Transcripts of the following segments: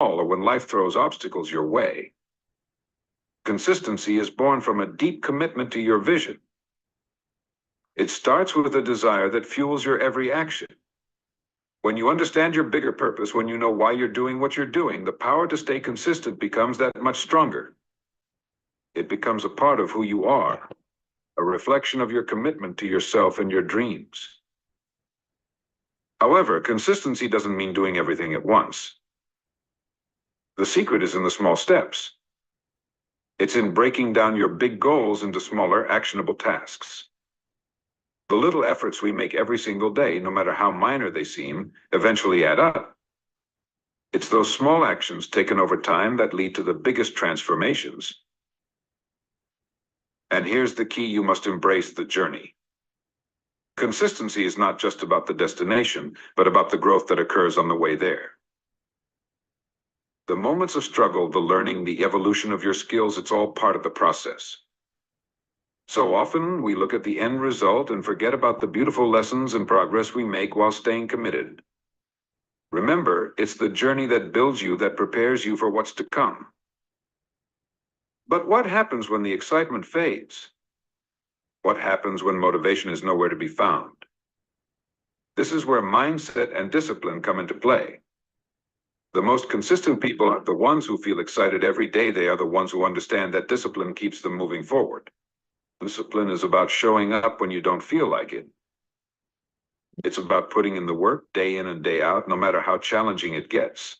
or when life throws obstacles your way. Consistency is born from a deep commitment to your vision. It starts with a desire that fuels your every action. When you understand your bigger purpose, when you know why you're doing what you're doing, the power to stay consistent becomes that much stronger. It becomes a part of who you are, a reflection of your commitment to yourself and your dreams. However, consistency doesn't mean doing everything at once. The secret is in the small steps. It's in breaking down your big goals into smaller, actionable tasks. The little efforts we make every single day, no matter how minor they seem, eventually add up. It's those small actions taken over time that lead to the biggest transformations. And here's the key: you must embrace the journey. Consistency is not just about the destination, but about the growth that occurs on the way there. The moments of struggle, the learning, the evolution of your skills, it's all part of the process. So often we look at the end result and forget about the beautiful lessons and progress we make while staying committed. Remember, it's the journey that builds you, that prepares you for what's to come. But what happens when the excitement fades? What happens when motivation is nowhere to be found? This is where mindset and discipline come into play. The most consistent people aren't the ones who feel excited every day. They are the ones who understand that discipline keeps them moving forward. Discipline is about showing up when you don't feel like it. It's about putting in the work day in and day out, no matter how challenging it gets.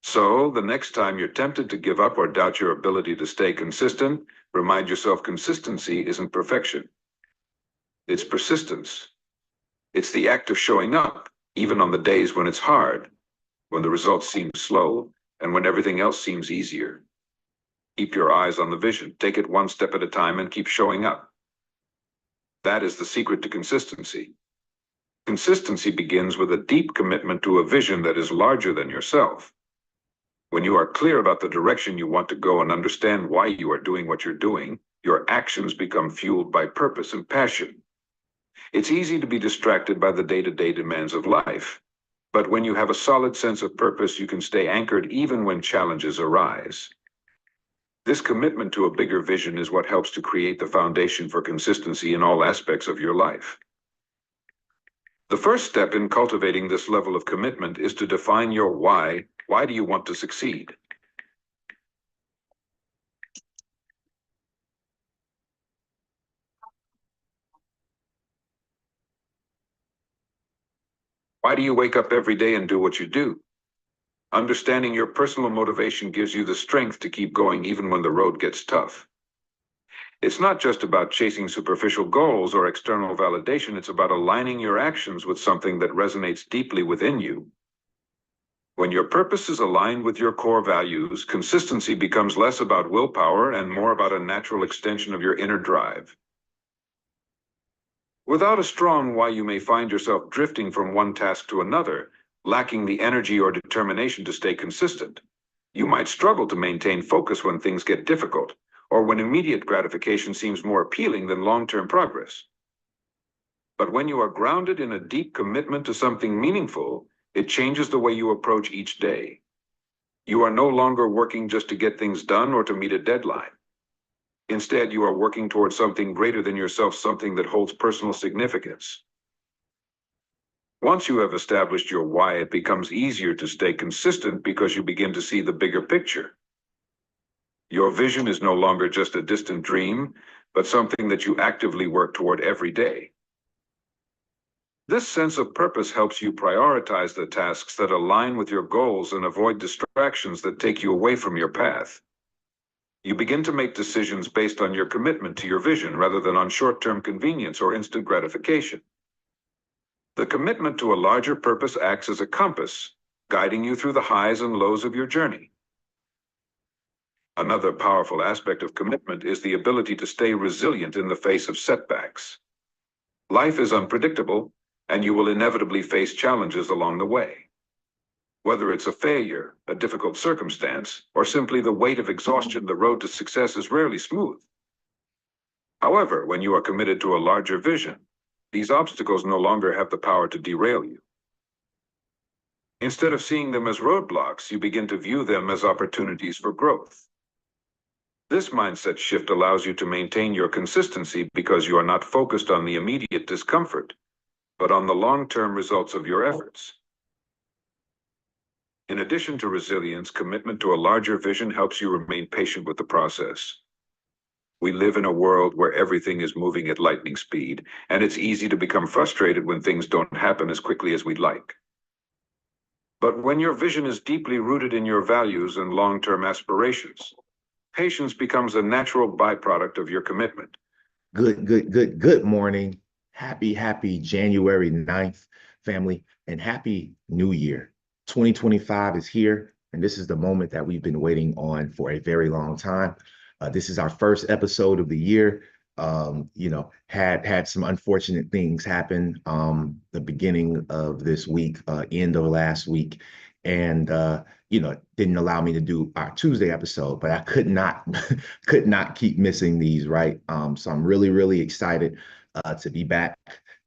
So, the next time you're tempted to give up or doubt your ability to stay consistent, remind yourself consistency isn't perfection. It's persistence. It's the act of showing up, even on the days when it's hard, when the results seem slow, and when everything else seems easier. Keep your eyes on the vision. Take it one step at a time and keep showing up. That is the secret to consistency. Consistency begins with a deep commitment to a vision that is larger than yourself. When you are clear about the direction you want to go and understand why you are doing what you're doing, your actions become fueled by purpose and passion. It's easy to be distracted by the day-to-day demands of life. But when you have a solid sense of purpose, you can stay anchored even when challenges arise. This commitment to a bigger vision is what helps to create the foundation for consistency in all aspects of your life. The first step in cultivating this level of commitment is to define your why. Why do you want to succeed? Why do you wake up every day and do what you do? Understanding your personal motivation gives you the strength to keep going even when the road gets tough. It's not just about chasing superficial goals or external validation. It's about aligning your actions with something that resonates deeply within you. When your purpose is aligned with your core values, consistency becomes less about willpower and more about a natural extension of your inner drive. Without a strong why, you may find yourself drifting from one task to another, lacking the energy or determination to stay consistent. You might struggle to maintain focus when things get difficult, or when immediate gratification seems more appealing than long-term progress. But when you are grounded in a deep commitment to something meaningful, it changes the way you approach each day. You are no longer working just to get things done or to meet a deadline. Instead, you are working towards something greater than yourself, something that holds personal significance. Once you have established your why, it becomes easier to stay consistent because you begin to see the bigger picture. Your vision is no longer just a distant dream, but something that you actively work toward every day. This sense of purpose helps you prioritize the tasks that align with your goals and avoid distractions that take you away from your path. You begin to make decisions based on your commitment to your vision rather than on short-term convenience or instant gratification. The commitment to a larger purpose acts as a compass, guiding you through the highs and lows of your journey. Another powerful aspect of commitment is the ability to stay resilient in the face of setbacks. Life is unpredictable, and you will inevitably face challenges along the way. Whether it's a failure, a difficult circumstance, or simply the weight of exhaustion, the road to success is rarely smooth. However, when you are committed to a larger vision, these obstacles no longer have the power to derail you. Instead of seeing them as roadblocks, you begin to view them as opportunities for growth. This mindset shift allows you to maintain your consistency because you are not focused on the immediate discomfort, but on the long-term results of your efforts. In addition to resilience, commitment to a larger vision helps you remain patient with the process. We live in a world where everything is moving at lightning speed, and it's easy to become frustrated when things don't happen as quickly as we'd like. But when your vision is deeply rooted in your values and long-term aspirations, patience becomes a natural byproduct of your commitment. Good morning. Happy January 9th, family, and happy New Year. 2025 is here, and this is the moment that we've been waiting on for a very long time. This is our first episode of the year. Had some unfortunate things happen the beginning of this week, end of last week, and didn't allow me to do our Tuesday episode, but I could not could not keep missing these, right? So I'm really excited to be back,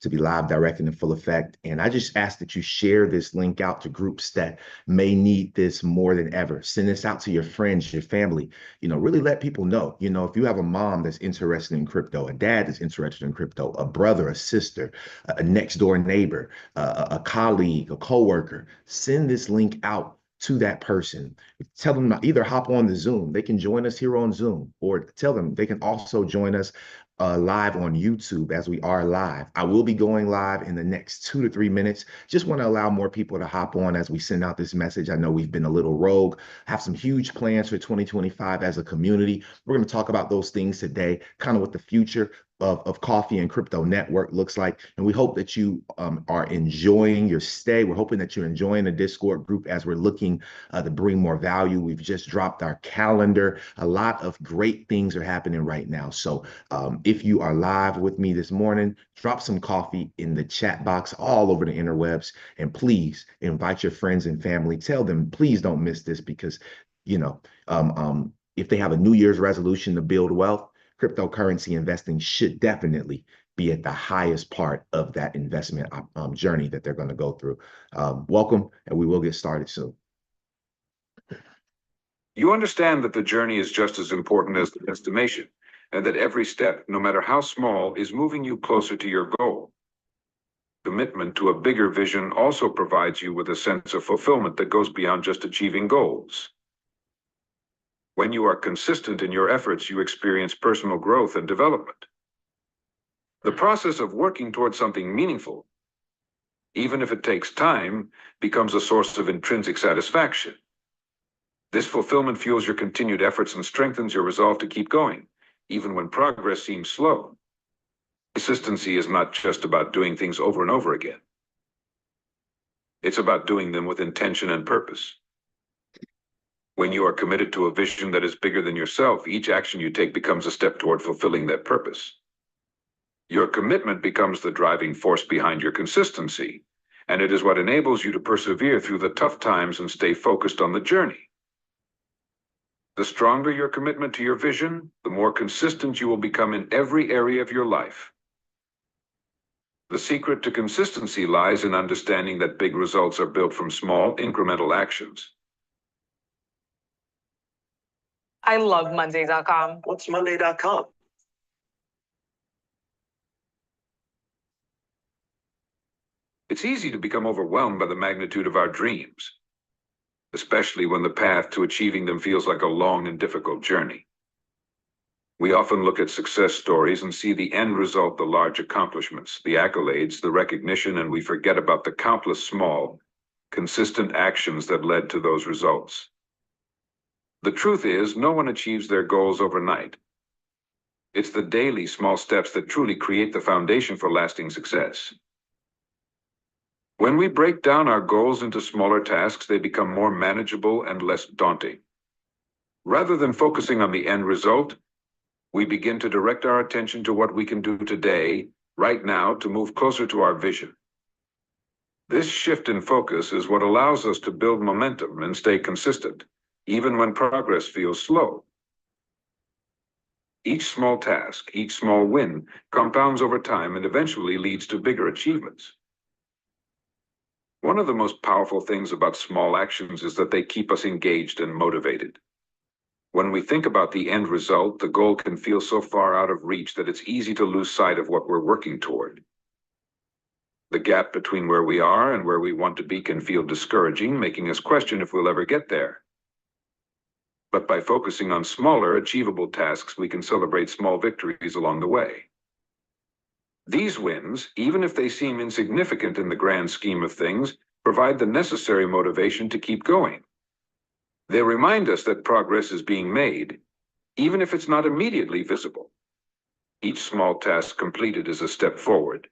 to be live, direct, and in full effect. And I just ask that you share this link out to groups that may need this more than ever. Send this out to your friends, your family, really let people know. If you have a mom that's interested in crypto, a dad that's interested in crypto, a brother, a sister, a next door neighbor, a colleague, a coworker, send this link out to that person. Tell them to either hop on the Zoom. They can join us here on Zoom, or tell them they can also join us live on YouTube as we are live. I will be going live in the next 2 to 3 minutes. Just want to allow more people to hop on as we send out this message. I know we've been a little rogue, have some huge plans for 2025 as a community. We're going to talk about those things today, kind of what the future of Coffee and Crypto Network looks like. And we hope that you are enjoying your stay. We're hoping that you're enjoying the Discord group as we're looking to bring more value. We've just dropped our calendar. A lot of great things are happening right now. So if you are live with me this morning, drop some coffee in the chat box all over the interwebs. And please invite your friends and family. Tell them, please don't miss this, because, if they have a New Year's resolution to build wealth, cryptocurrency investing should definitely be at the highest part of that investment journey that they're going to go through. Welcome, and we will get started soon. You understand that the journey is just as important as the destination, and that every step, no matter how small, is moving you closer to your goal. Commitment to a bigger vision also provides you with a sense of fulfillment that goes beyond just achieving goals. When you are consistent in your efforts, you experience personal growth and development. The process of working towards something meaningful, even if it takes time, becomes a source of intrinsic satisfaction. This fulfillment fuels your continued efforts and strengthens your resolve to keep going, even when progress seems slow. Consistency is not just about doing things over and over again. It's about doing them with intention and purpose. When you are committed to a vision that is bigger than yourself, each action you take becomes a step toward fulfilling that purpose. Your commitment becomes the driving force behind your consistency, and it is what enables you to persevere through the tough times and stay focused on the journey. The stronger your commitment to your vision, the more consistent you will become in every area of your life. The secret to consistency lies in understanding that big results are built from small, incremental actions. I love Monday.com. What's Monday.com? It's easy to become overwhelmed by the magnitude of our dreams, especially when the path to achieving them feels like a long and difficult journey. We often look at success stories and see the end result, the large accomplishments, the accolades, the recognition, and we forget about the countless small, consistent actions that led to those results. The truth is, no one achieves their goals overnight. It's the daily small steps that truly create the foundation for lasting success. When we break down our goals into smaller tasks, they become more manageable and less daunting. Rather than focusing on the end result, we begin to direct our attention to what we can do today, right now, to move closer to our vision. This shift in focus is what allows us to build momentum and stay consistent, even when progress feels slow. Each small task, each small win, compounds over time and eventually leads to bigger achievements. One of the most powerful things about small actions is that they keep us engaged and motivated. When we think about the end result, the goal can feel so far out of reach that it's easy to lose sight of what we're working toward. The gap between where we are and where we want to be can feel discouraging, making us question if we'll ever get there. But by focusing on smaller, achievable tasks, we can celebrate small victories along the way. These wins, even if they seem insignificant in the grand scheme of things, provide the necessary motivation to keep going. They remind us that progress is being made, even if it's not immediately visible. Each small task completed is a step forward,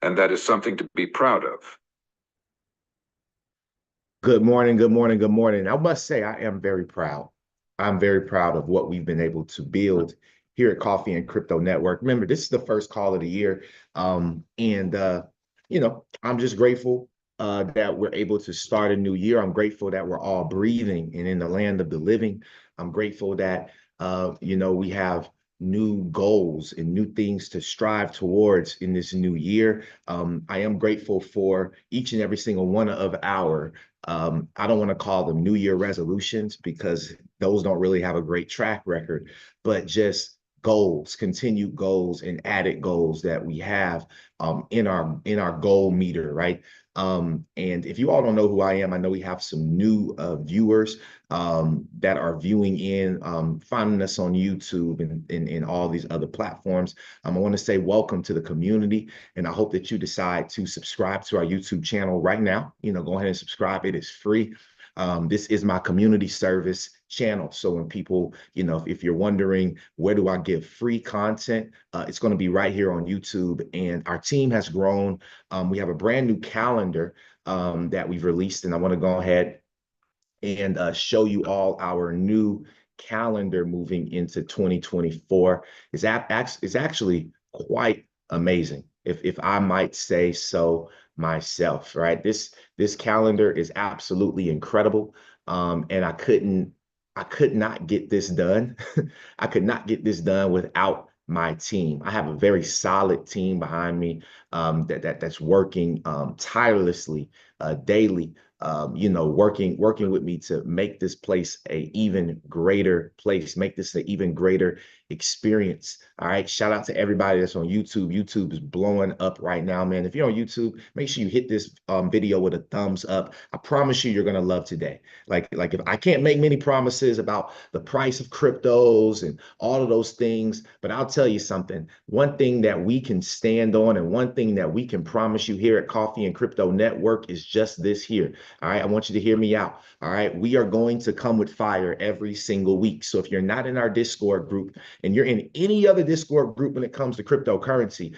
and that is something to be proud of. Good morning, good morning, good morning. I must say, I am very proud. I'm very proud of what we've been able to build here at Coffee and Crypto Network. Remember, this is the first call of the year. I'm just grateful that we're able to start a new year. I'm grateful that we're all breathing and in the land of the living. I'm grateful that, we have new goals and new things to strive towards in this new year. I am grateful for each and every single one of our I don't want to call them New Year resolutions because those don't really have a great track record, but just goals, continued goals and added goals that we have in our goal meter, right? And if you all don't know who I am, I know we have some new viewers that are viewing finding us on YouTube and all these other platforms. I want to say welcome to the community, and I hope that you decide to subscribe to our YouTube channel right now. Go ahead and subscribe. It is free. This is my community service channel. So when people, if you're wondering, where do I give free content? It's going to be right here on YouTube. And our team has grown. We have a brand new calendar that we've released, and I want to go ahead and show you all our new calendar moving into 2024. It's actually quite amazing, if I might say so myself, right? This calendar is absolutely incredible. And I could not get this done. I could not get this done without my team. I have a very solid team behind me that's working tirelessly daily, working with me to make this place a even greater place, make this an even greater experience. All right. Shout out to everybody that's on YouTube. YouTube is blowing up right now, man. If you're on YouTube, make sure you hit this video with a thumbs up. I promise you're going to love today. Like if I can't make many promises about the price of cryptos and all of those things, but I'll tell you something. One thing that we can stand on and one thing that we can promise you here at Coffee and Crypto Network is just this here. All right. I want you to hear me out. All right. We are going to come with fire every single week. So if you're not in our Discord group and you're in any other Discord group when it comes to cryptocurrency,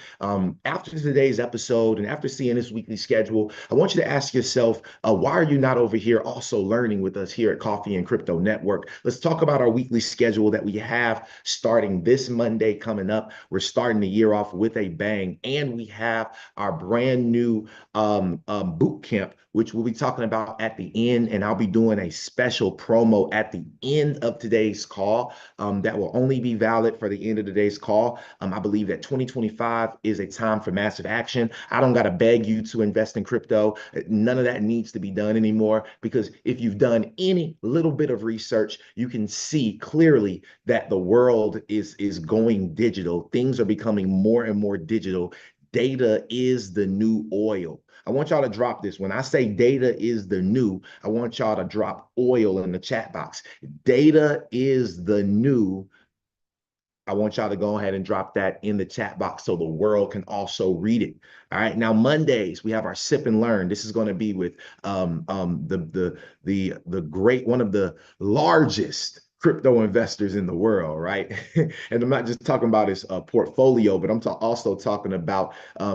after today's episode and after seeing this weekly schedule, I want you to ask yourself, why are you not over here also learning with us here at Coffee and Crypto Network? Let's talk about our weekly schedule that we have starting this Monday coming up. We're starting the year off with a bang, and we have our brand new boot camp, which we'll be talking about at the end, and I'll be doing a special promo at the end of today's call that will only be valid for the end of today's call. I believe that 2025 is a time for massive action. I don't got to beg you to invest in crypto. None of that needs to be done anymore, because if you've done any little bit of research, you can see clearly that the world is going digital. Things are becoming more and more digital. Data is the new oil. I want y'all to drop this. When I say data is the new, I want y'all to drop oil in the chat box. Data is the new. I want y'all to go ahead and drop that in the chat box so the world can also read it. All right. Now, Mondays, we have our sip and learn. This is going to be with the great, one of the largest crypto investors in the world, right? And I'm not just talking about his portfolio, but I'm also talking about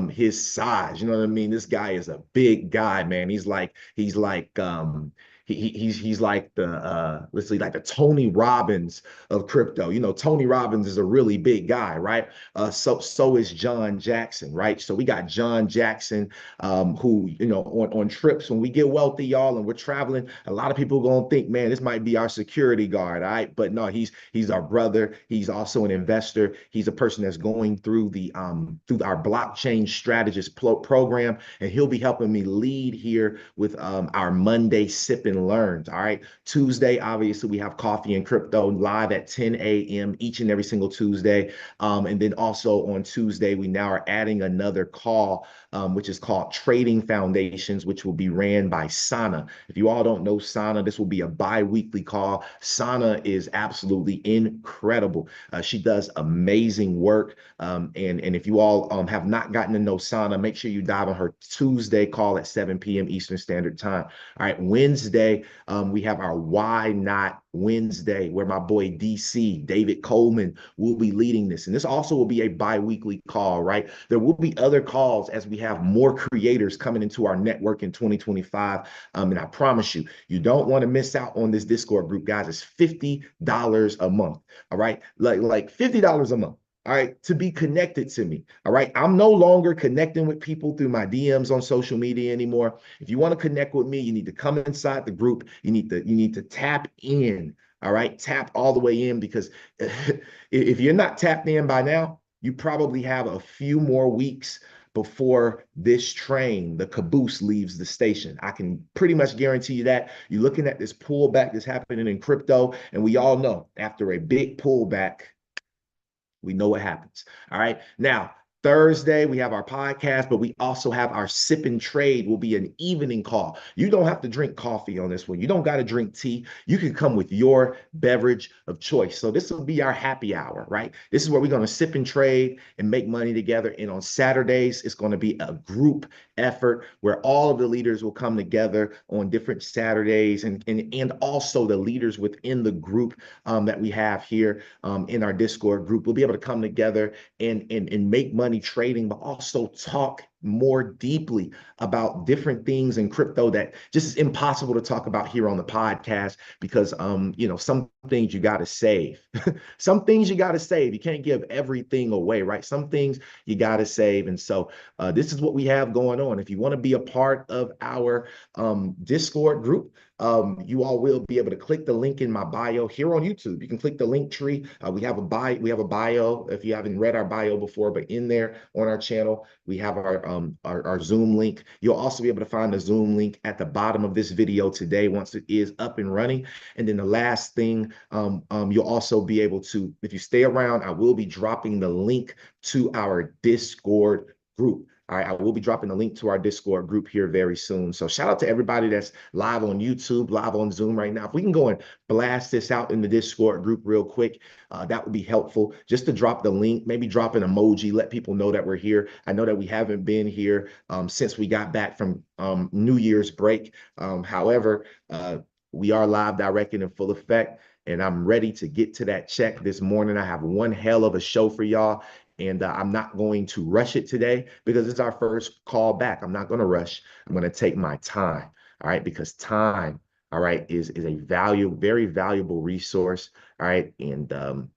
his size. You know what I mean? This guy is a big guy, man. He's like he's like the let's see, like the Tony Robbins of crypto. You know, Tony Robbins is a really big guy, right? So is John Jackson, right? So we got John Jackson, who, you know, on trips when we get wealthy, y'all, and we're traveling, a lot of people are gonna think, man, this might be our security guard, all right? But no, he's our brother. He's also an investor. He's a person that's going through the through our blockchain strategist program, and he'll be helping me lead here with our Monday sip and learns. All right. Tuesday, obviously, we have coffee and crypto live at 10 a.m. each and every single Tuesday. And then also on Tuesday, we now are adding another call, which is called Trading Foundations, which will be ran by Sana. If you all don't know Sana, this will be a bi-weekly call. Sana is absolutely incredible. She does amazing work. And if you all have not gotten to know Sana, make sure you dive on her Tuesday call at 7 p.m. Eastern Standard Time. All right, Wednesday, we have our Why Not Wednesday, where my boy DC, David Coleman, will be leading this. And this also will be a bi-weekly call, right? There will be other calls as we have more creators coming into our network in 2025. And I promise you, you don't want to miss out on this Discord group, guys. It's $50 a month, all right? Like $50 a month. All right, to be connected to me. All right, I'm no longer connecting with people through my DMs on social media anymore. If you want to connect with me, you need to come inside the group. You need to tap in. All right, tap all the way in, because if you're not tapped in by now, you probably have a few more weeks before this train, the caboose, leaves the station. I can pretty much guarantee you that. You're looking at this pullback that's happening in crypto, and we all know after a big pullback, we know what happens. All right. Now, Thursday, we have our podcast, but we also have our sip and trade will be an evening call. You don't have to drink coffee on this one. You don't got to drink tea. You can come with your beverage of choice. So this will be our happy hour, right? This is where we're going to sip and trade and make money together. And on Saturdays, it's going to be a group effort where all of the leaders will come together on different Saturdays, and also the leaders within the group that we have here in our Discord group will be able to come together and make money trading, but also talk more deeply about different things in crypto that just is impossible to talk about here on the podcast, because you know, some things you got to save. Some things you got to save. You can't give everything away, right? Some things you got to save. And so this is what we have going on. If you want to be a part of our Discord group, you all will be able to click the link in my bio here on YouTube. You can click the link tree. We have a bio if you haven't read our bio before, but in there on our channel, we have our Zoom link. You'll also be able to find the Zoom link at the bottom of this video today once it is up and running. And then the last thing, you'll also be able to, if you stay around, I will be dropping the link to our Discord group. All right, I will be dropping the link to our Discord group here very soon. So shout out to everybody that's live on YouTube, live on Zoom right now. If we can go and blast this out in the Discord group real quick, that would be helpful. Just to drop the link, maybe drop an emoji, let people know that we're here. I know that we haven't been here since we got back from New Year's break. However, we are live, direct, and in full effect. And I'm ready to get to that check this morning. I have one hell of a show for y'all. And I'm not going to rush it today because it's our first call back. I'm not going to rush. I'm going to take my time. All right. Because time, all right, is a very valuable resource. All right. And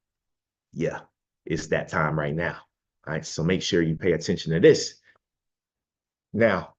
yeah, it's that time right now. All right. So make sure you pay attention to this. Now,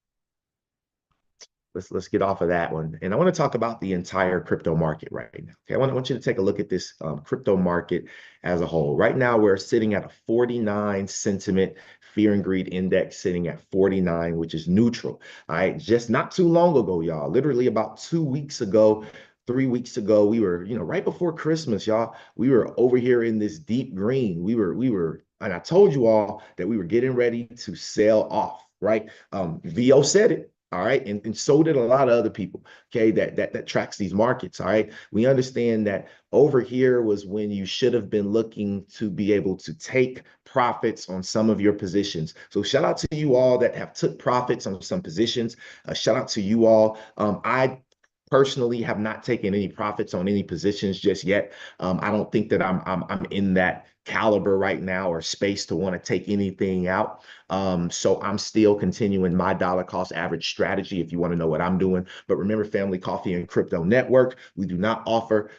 let's get off of that one. And I want to talk about the entire crypto market right now. Okay, I want you to take a look at this crypto market as a whole. Right now, we're sitting at a 49 sentiment fear and greed index, sitting at 49, which is neutral. All right, just not too long ago, y'all, literally about 2 weeks ago, 3 weeks ago, we were, you know, right before Christmas, y'all, we were over here in this deep green. We were, and I told you all that we were getting ready to sell off, right? VO said it. All right. And so did a lot of other people, okay, that tracks these markets. All right. We understand that over here was when you should have been looking to be able to take profits on some of your positions. So shout out to you all that have took profits on some positions. Shout out to you all. I personally have not taken any profits on any positions just yet. I don't think that I'm in that caliber right now or space to want to take anything out. So I'm still continuing my dollar cost average strategy if you want to know what I'm doing. But remember, Family Coffee and Crypto Network, we do not offer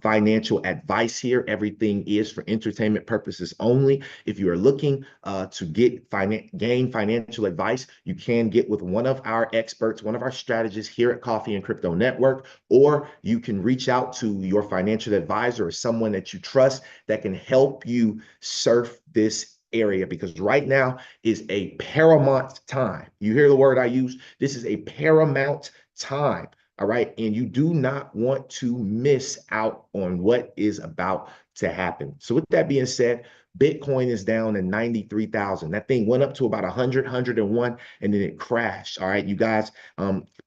financial advice here. Everything is for entertainment purposes only. If you are looking to gain financial advice, you can get with one of our experts, one of our strategists here at Coffee and Crypto Network, or you can reach out to your financial advisor or someone that you trust that can help you surf this area, because right now is a paramount time. You hear the word I use? This is a paramount time. All right. And you do not want to miss out on what is about to happen. So with that being said, Bitcoin is down to 93,000. That thing went up to about 100, 101, and then it crashed. All right. You guys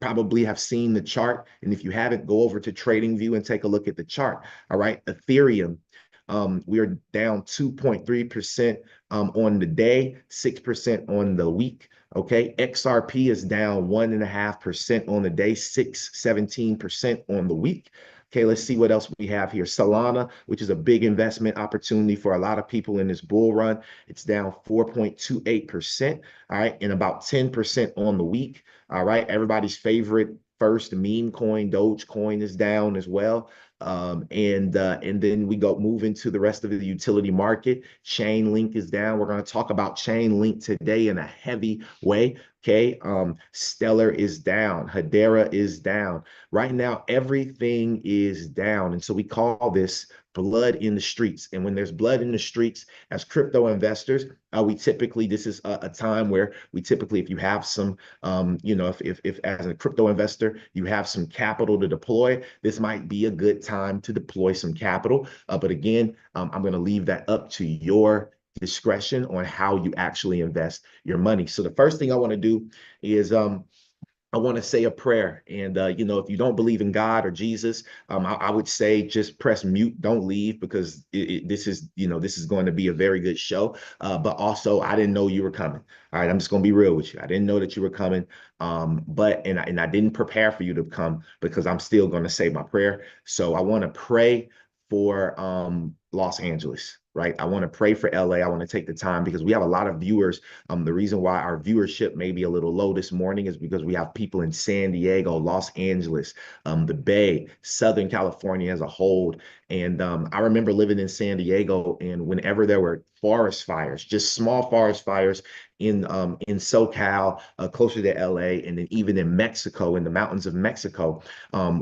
probably have seen the chart. And if you haven't, go over to TradingView and take a look at the chart. All right. Ethereum. We are down 2.3% on the day, 6% on the week. Okay, XRP is down 1.5% on the day, 17% on the week. Okay, let's see what else we have here. Solana, which is a big investment opportunity for a lot of people in this bull run, it's down 4.28%. All right, and about 10% on the week. All right, everybody's favorite first meme coin, Dogecoin, is down as well. And then we move into the rest of the utility market. Chainlink is down. We're going to talk about Chainlink today in a heavy way. Okay. Stellar is down. Hedera is down. Right now, everything is down. And so we call this blood in the streets. And when there's blood in the streets, as crypto investors, this is a time where we typically, if you have some, if as a crypto investor, you have some capital to deploy, this might be a good time to deploy some capital. But again, I'm going to leave that up to your discretion on how you actually invest your money. So the first thing I want to do is I want to say a prayer. And, if you don't believe in God or Jesus, I would say just press mute. Don't leave, because this is going to be a very good show. But also, I didn't know you were coming. All right. I'm just going to be real with you. I didn't know that you were coming. But I didn't prepare for you to come, because I'm still going to say my prayer. So I want to pray for Los Angeles. Right. I want to pray for LA. I want to take the time because we have a lot of viewers. The reason why our viewership may be a little low this morning is because we have people in San Diego, Los Angeles, the Bay, Southern California as a whole. And I remember living in San Diego, and whenever there were forest fires, just small forest fires in SoCal, closer to LA, and then even in Mexico, in the mountains of Mexico,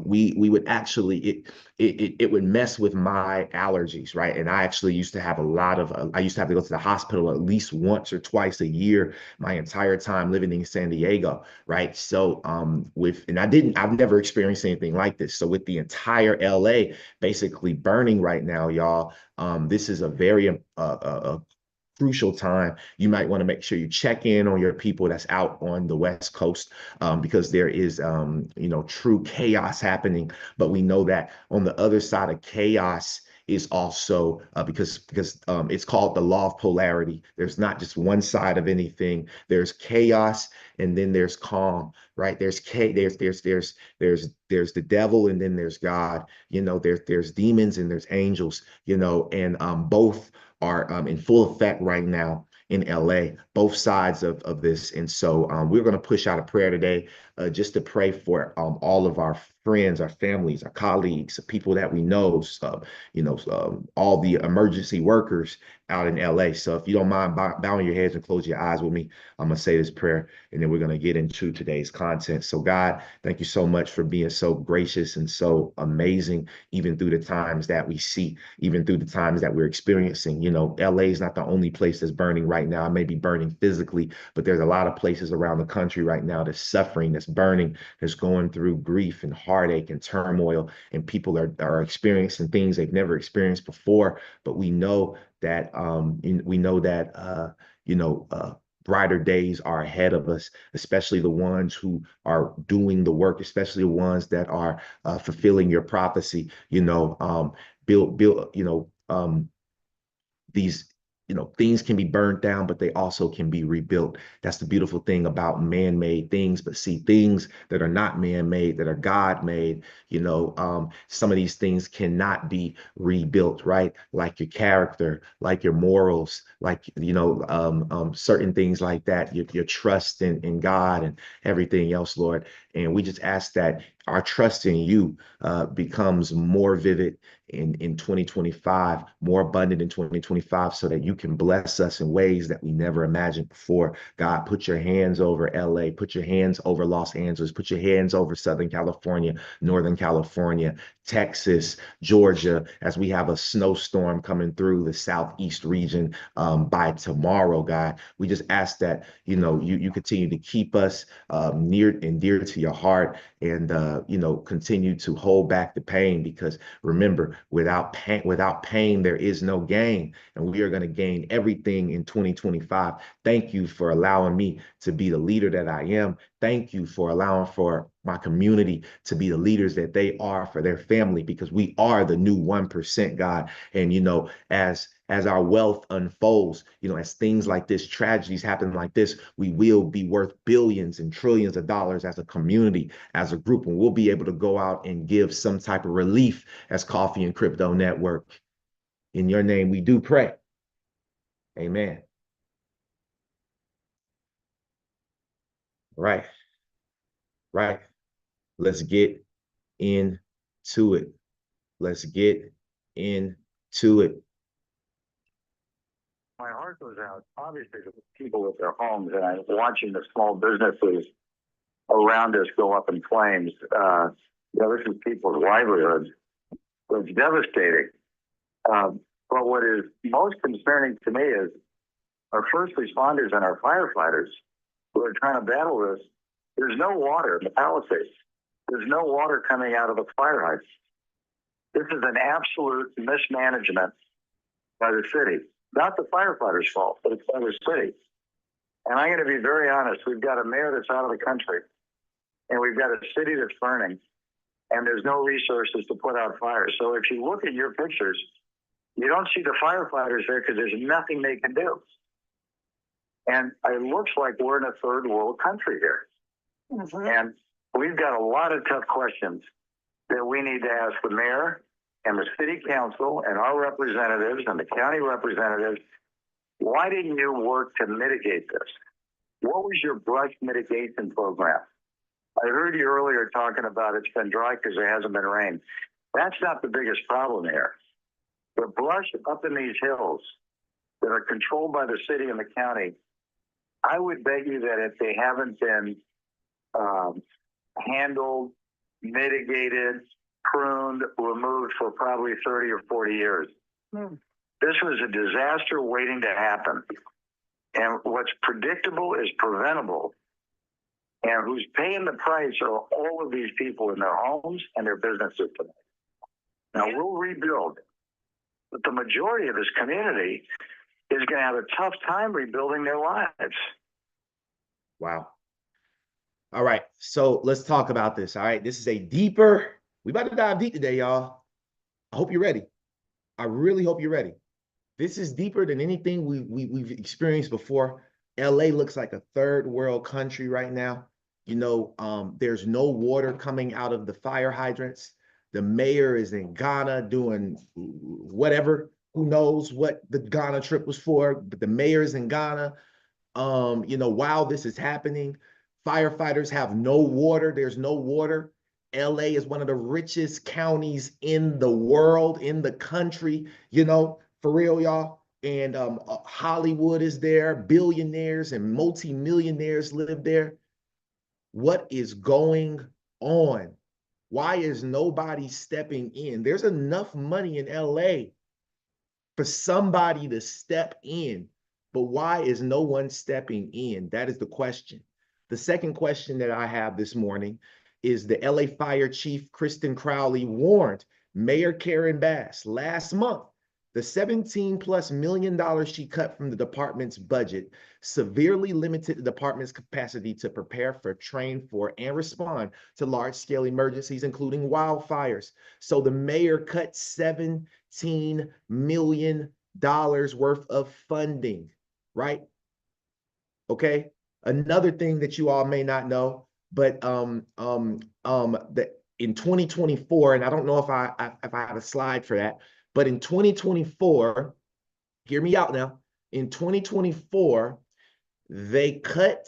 we would actually it would mess with my allergies, right? And I actually used to have I used to have to go to the hospital at least once or twice a year my entire time living in San Diego, right? So I've never experienced anything like this. So with the entire LA basically burning right now, y'all, this is a very crucial time. You might want to make sure you check in on your people that's out on the West Coast, because there is, true chaos happening. But we know that on the other side of chaos is also because it's called the law of polarity. There's not just one side of anything. There's chaos, and then there's calm, right? There's the devil, and then there's God. There's demons and there's angels. And both are in full effect right now in LA, both sides of this. And so we're going to push out a prayer today, just to pray for all of our friends, our families, our colleagues, people that we know, all the emergency workers out in LA. So if you don't mind bowing your heads and close your eyes with me, I'm going to say this prayer, and then we're going to get into today's content. So God, thank you so much for being so gracious and so amazing, even through the times that we see, even through the times that we're experiencing. LA is not the only place that's burning right now. It may be burning physically, but there's a lot of places around the country right now that's suffering, that's burning, that's going through grief and heartache and turmoil, and people are experiencing things they've never experienced before. But we know that brighter days are ahead of us, especially the ones who are doing the work, especially the ones that are fulfilling your prophecy. Build these things can be burnt down, but they also can be rebuilt. That's the beautiful thing about man-made things. But see, things that are not man-made, that are God-made, some of these things cannot be rebuilt, right? Like your character, like your morals, like, certain things like that, your trust in God and everything else, Lord. And we just ask that our trust in you becomes more vivid in 2025, more abundant in 2025, so that you can bless us in ways that we never imagined before. God, put your hands over LA, put your hands over Los Angeles, put your hands over Southern California, Northern California, Texas, Georgia, as we have a snowstorm coming through the Southeast region by tomorrow, God. We just ask that, you continue to keep us near and dear to your heart, and, continue to hold back the pain, because remember, without pain, there is no gain, and we are going to gain everything in 2025. Thank you for allowing me to be the leader that I am. Thank you for allowing for my community to be the leaders that they are for their family, because we are the new 1%, God. And, as our wealth unfolds, as things like this, tragedies happen like this, we will be worth billions and trillions of dollars as a community, as a group, and we'll be able to go out and give some type of relief as Coffee and Crypto Network. In your name, we do pray. Amen. Right. Let's get into it. Let's get into it. My heart goes out, obviously, to the people with their homes, and I'm watching the small businesses around us go up in flames. This is people's livelihoods. It's devastating. But what is most concerning to me is our first responders and our firefighters who are trying to battle this. There's no water in the Palisades. There's no water coming out of the fire hydrants. This is an absolute mismanagement by the city. Not the firefighters' fault, but it's by the city. And I'm going to be very honest. We've got a mayor that's out of the country, and we've got a city that's burning, and there's no resources to put out fires. So if you look at your pictures, you don't see the firefighters there because there's nothing they can do. And it looks like we're in a third world country here. Mm-hmm. And we've got a lot of tough questions that we need to ask the mayor and the city council and our representatives and the county representatives. Why didn't you work to mitigate this? What was your brush mitigation program? I heard you earlier talking about it's been dry because there hasn't been rain. That's not the biggest problem here. The brush up in these hills that are controlled by the city and the county, I would bet you that if they haven't been handled, mitigated, pruned, removed for probably 30 or 40 years. This was a disaster waiting to happen. And what's predictable is preventable. And who's paying the price are all of these people in their homes and their businesses today. Now, we'll rebuild, but the majority of this community is going to have a tough time rebuilding their lives. Wow. All right, so let's talk about this. All right, this is we about to dive deep today, y'all. I hope you're ready. I really hope you're ready. This is deeper than anything we've experienced before. LA looks like a third world country right now. There's no water coming out of the fire hydrants. The mayor is in Ghana doing whatever. Who knows what the Ghana trip was for, but the mayor is in Ghana. While this is happening, firefighters have no water. There's no water. LA is one of the richest counties in the world, in the country, for real, y'all. And Hollywood is there. Billionaires and multimillionaires live there. What is going on? Why is nobody stepping in? There's enough money in LA for somebody to step in, but why is no one stepping in? That is the question. The second question that I have this morning is the LA Fire Chief Kristen Crowley warned Mayor Karen Bass last month the $17+ million she cut from the department's budget severely limited the department's capacity to prepare for, train for, and respond to large-scale emergencies, including wildfires. So the mayor cut $17 million worth of funding, right? Okay. Another thing that you all may not know, but that in 2024, and I don't know if I have a slide for that, but in 2024, hear me out now. In 2024, they cut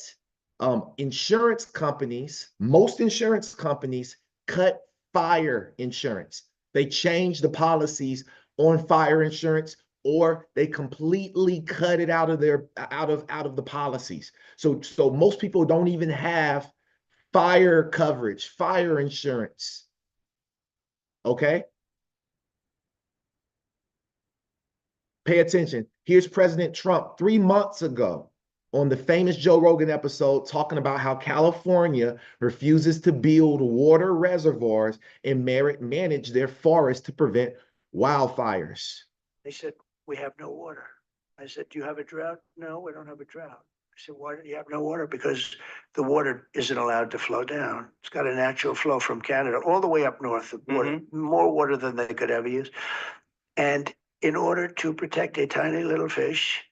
insurance companies, most insurance companies cut fire insurance. They changed the policies on fire insurance, or they completely cut it out of their out of the policies. So most people don't even have fire coverage, fire insurance. Okay? Pay attention. Here's President Trump 3 months ago on the famous Joe Rogan episode talking about how California refuses to build water reservoirs and manage their forests to prevent wildfires. They said, we have no water. I said, do you have a drought? No, we don't have a drought. I said, why do you have no water? Because the water isn't allowed to flow down. It's got a natural flow from Canada all the way up north, water, more water than they could ever use. And in order to protect a tiny little fish,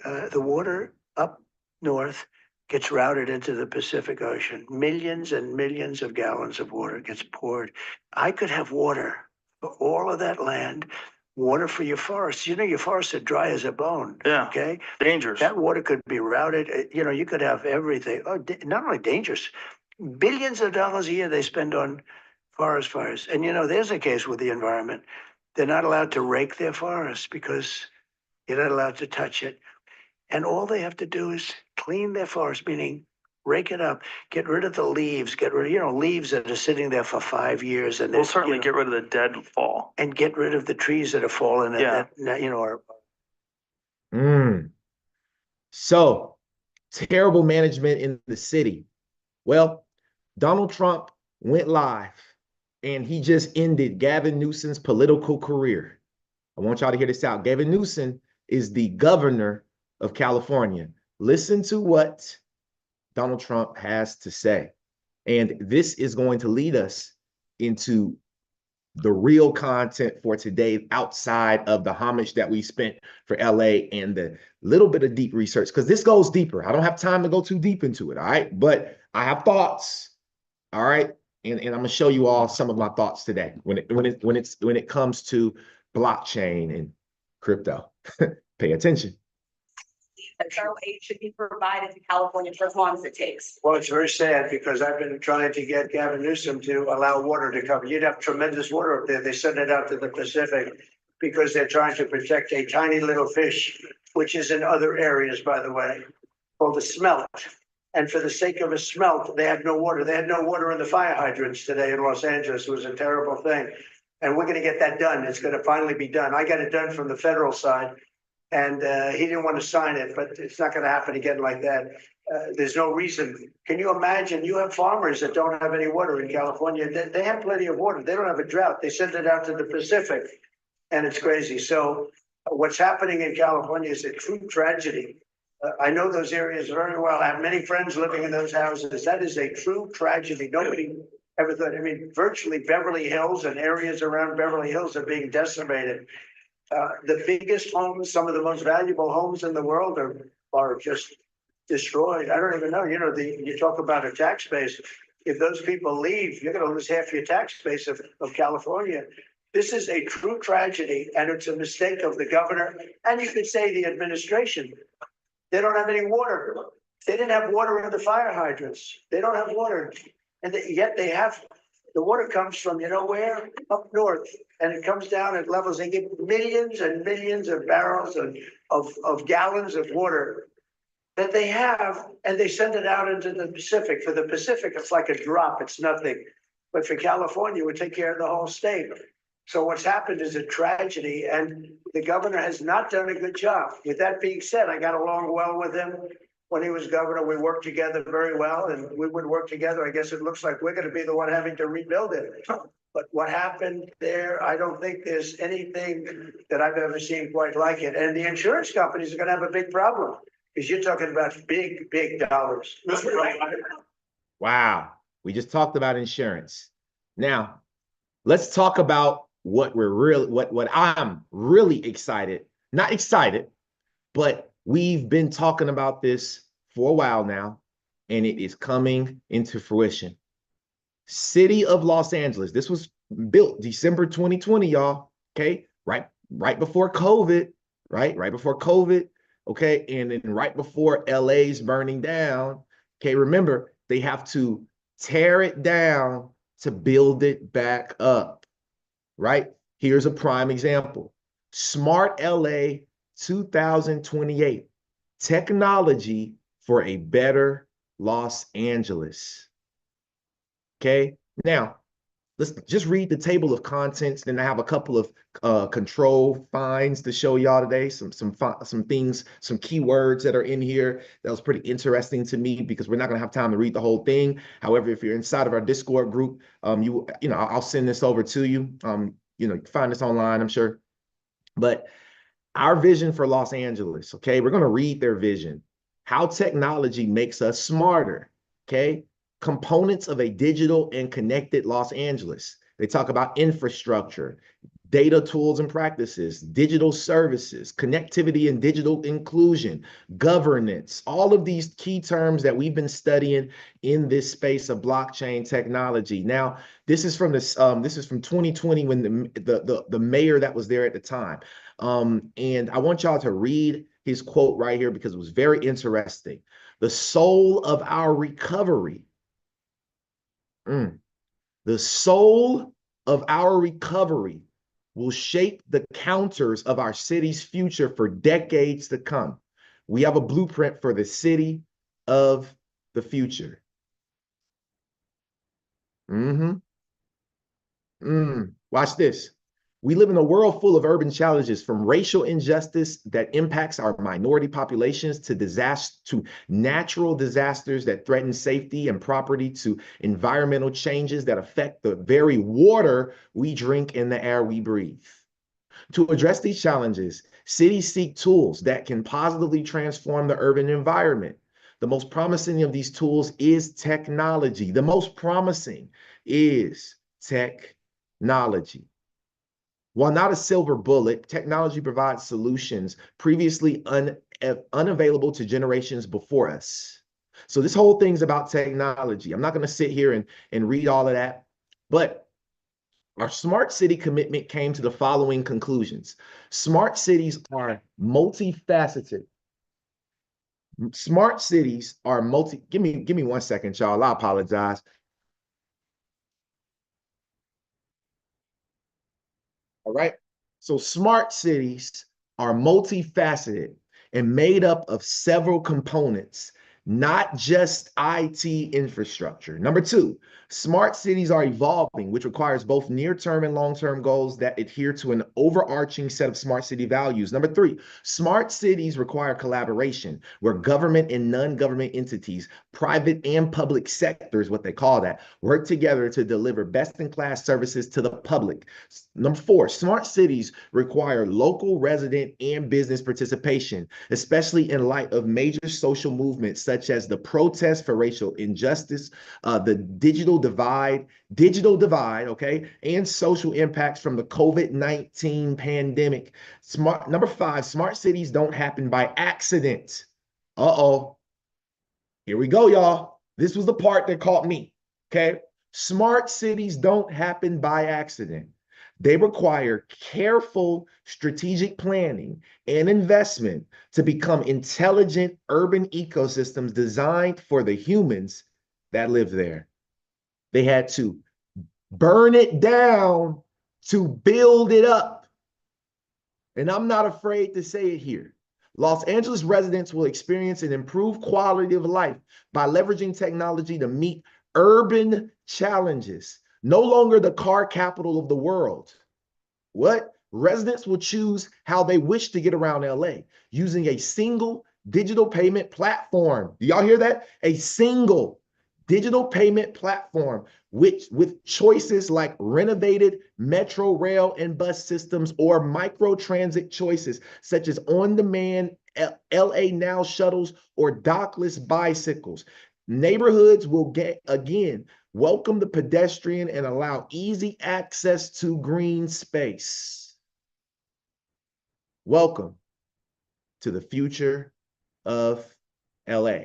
the water up north gets routed into the Pacific Ocean. Millions and millions of gallons of water gets poured. I could have water for all of that land, water for your forests. You know, your forests are dry as a bone. Yeah. Okay. Dangerous. That water could be routed. You know, you could have everything. Oh, not only dangerous, billions of dollars a year they spend on forest fires. And, you know, there's a case with the environment. They're not allowed to rake their forests because you're not allowed to touch it. And all they have to do is clean their forest, meaning rake it up, get rid of the leaves, get rid of, you know, leaves that are sitting there for 5 years. And We'll certainly get rid of the dead fall. and get rid of the trees that are falling. Yeah. That, you know, are. So terrible management in the city. Well, Donald Trump went live and he just ended Gavin Newsom's political career. I want y'all to hear this out. Gavin Newsom is the governor of California. Listen to what Donald Trump has to say. And this is going to lead us into the real content for today outside of the homage that we spent for LA and the little bit of deep research, because this goes deeper. I don't have time to go too deep into it, all right? But I have thoughts, all right? And I'm gonna show you all some of my thoughts today when it comes to blockchain and crypto. Pay attention. That federal aid should be provided to California for as long as it takes. Well, it's very sad because I've been trying to get Gavin Newsom to allow water to come. You'd have tremendous water up there. They send it out to the Pacific because they're trying to protect a tiny little fish, which is in other areas, by the way, called the smelt. And for the sake of a smelt, they have no water. They had no water in the fire hydrants today in Los Angeles. It was a terrible thing. And we're going to get that done. It's going to finally be done. I got it done from the federal side. And he didn't want to sign it, but it's not going to happen again like that. There's no reason. Can you imagine? You have farmers that don't have any water in California. They have plenty of water. They don't have a drought. They send it out to the Pacific, and it's crazy. So what's happening in California is a true tragedy. I know those areas very well. I have many friends living in those houses. That is a true tragedy. Nobody ever thought. I mean, virtually Beverly Hills and areas around Beverly Hills are being decimated. The biggest homes, some of the most valuable homes in the world are just destroyed. I don't even know. You know, you talk about a tax base. If those people leave, you're going to lose half your tax base of California. This is a true tragedy, and it's a mistake of the governor, and you could say the administration. They don't have any water. They didn't have water in the fire hydrants. They don't have water, and yet they have. The water comes from, you know where? Up north. And it comes down at levels. They get millions and millions of barrels of gallons of water that they have, and they send it out into the Pacific. For the Pacific, it's like a drop. It's nothing. But for California, it would take care of the whole state. So what's happened is a tragedy, and the governor has not done a good job. With that being said, I got along well with him. When he was governor, we worked together very well, and we would work together. I guess it looks like we're going to be the one having to rebuild it. But what happened there, I don't think there's anything that I've ever seen quite like it. And the insurance companies are going to have a big problem because you're talking about big, big dollars. Wow. We just talked about insurance. Now, let's talk about what I'm really excited not excited, but we've been talking about this for a while now, and it is coming into fruition. City of Los Angeles. This was built December 2020, y'all. Okay, right before COVID, right before COVID. Okay, and then right before LA's burning down. Okay, remember they have to tear it down to build it back up. Right? Here's a prime example. Smart LA 2028. Technology for a better Los Angeles. Okay, now let's just read the table of contents. Then I have a couple of control finds to show y'all today. Some things, some keywords that are in here that was pretty interesting to me because we're not gonna have time to read the whole thing. However, if you're inside of our Discord group, you know I'll send this over to you. You know, you can find this online, I'm sure. But our vision for Los Angeles. Okay, we're gonna read their vision. How technology makes us smarter. Okay. Components of a digital and connected Los Angeles. They talk about infrastructure, data tools and practices, digital services, connectivity and digital inclusion, governance, all of these key terms that we've been studying in this space of blockchain technology. Now, this is from 2020 when the mayor that was there at the time. And I want y'all to read his quote right here because it was very interesting. The soul of our recovery. The soul of our recovery will shape the counters of our city's future for decades to come. We have a blueprint for the city of the future. Watch this. We live in a world full of urban challenges, from racial injustice that impacts our minority populations to natural disasters that threaten safety and property, to environmental changes that affect the very water we drink and the air we breathe. To address these challenges, cities seek tools that can positively transform the urban environment. The most promising of these tools is technology. The most promising is technology. While not a silver bullet, technology provides solutions previously unavailable to generations before us. So this whole thing's about technology. I'm not going to sit here and read all of that, but our smart city commitment came to the following conclusions. Smart cities are multifaceted. Smart cities are give me 1 second, y'all. I apologize. All right. So smart cities are multifaceted and made up of several components, not just IT infrastructure. Number two, smart cities are evolving, which requires both near-term and long-term goals that adhere to an overarching set of smart city values. Number three, smart cities require collaboration, where government and non-government entities, private and public sectors, what they call that, work together to deliver best-in-class services to the public. Number four, smart cities require local resident and business participation, especially in light of major social movements such as the protest for racial injustice, the digital divide, okay, and social impacts from the COVID-19 pandemic. Number five, smart cities don't happen by accident. Here we go, y'all. This was the part that caught me, okay? Smart cities don't happen by accident. They require careful strategic planning and investment to become intelligent urban ecosystems designed for the humans that live there. They had to burn it down to build it up. And I'm not afraid to say it here. Los Angeles residents will experience an improved quality of life by leveraging technology to meet urban challenges. No longer the car capital of the world. What? Residents will choose how they wish to get around LA using a single digital payment platform. Do y'all hear that? A single digital payment platform with choices like renovated metro, rail, and bus systems, or micro transit choices such as on-demand LA Now shuttles or dockless bicycles. Neighborhoods will welcome the pedestrian and allow easy access to green space. Welcome to the future of LA.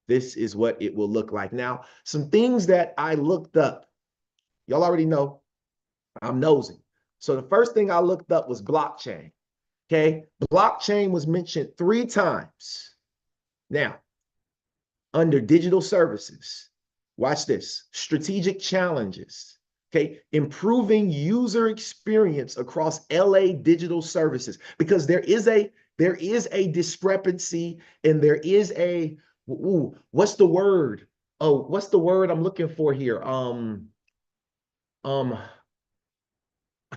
This is what it will look like. Now, some things that I looked up. Y'all already know I'm nosy. So the first thing I looked up was blockchain. Okay, blockchain was mentioned 3 times. Now, under digital services, watch this, strategic challenges. Okay, improving user experience across LA digital services, because there is a discrepancy, and there is a what's the word? Oh, what's the word I'm looking for here? I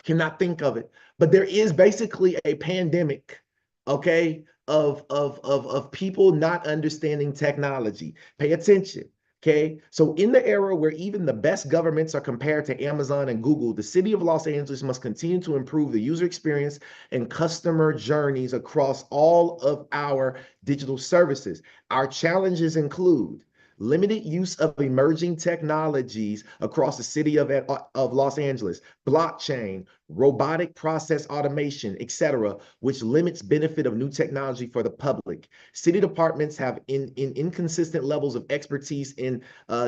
cannot think of it, but there is basically a pandemic, okay, of people not understanding technology. Pay attention. Okay, so in the era where even the best governments are compared to Amazon and Google, the city of Los Angeles must continue to improve the user experience and customer journeys across all of our digital services. Our challenges include limited use of emerging technologies across the city of Los Angeles, blockchain, robotic process automation, etc., which limits benefit of new technology for the public. City departments have inconsistent levels of expertise in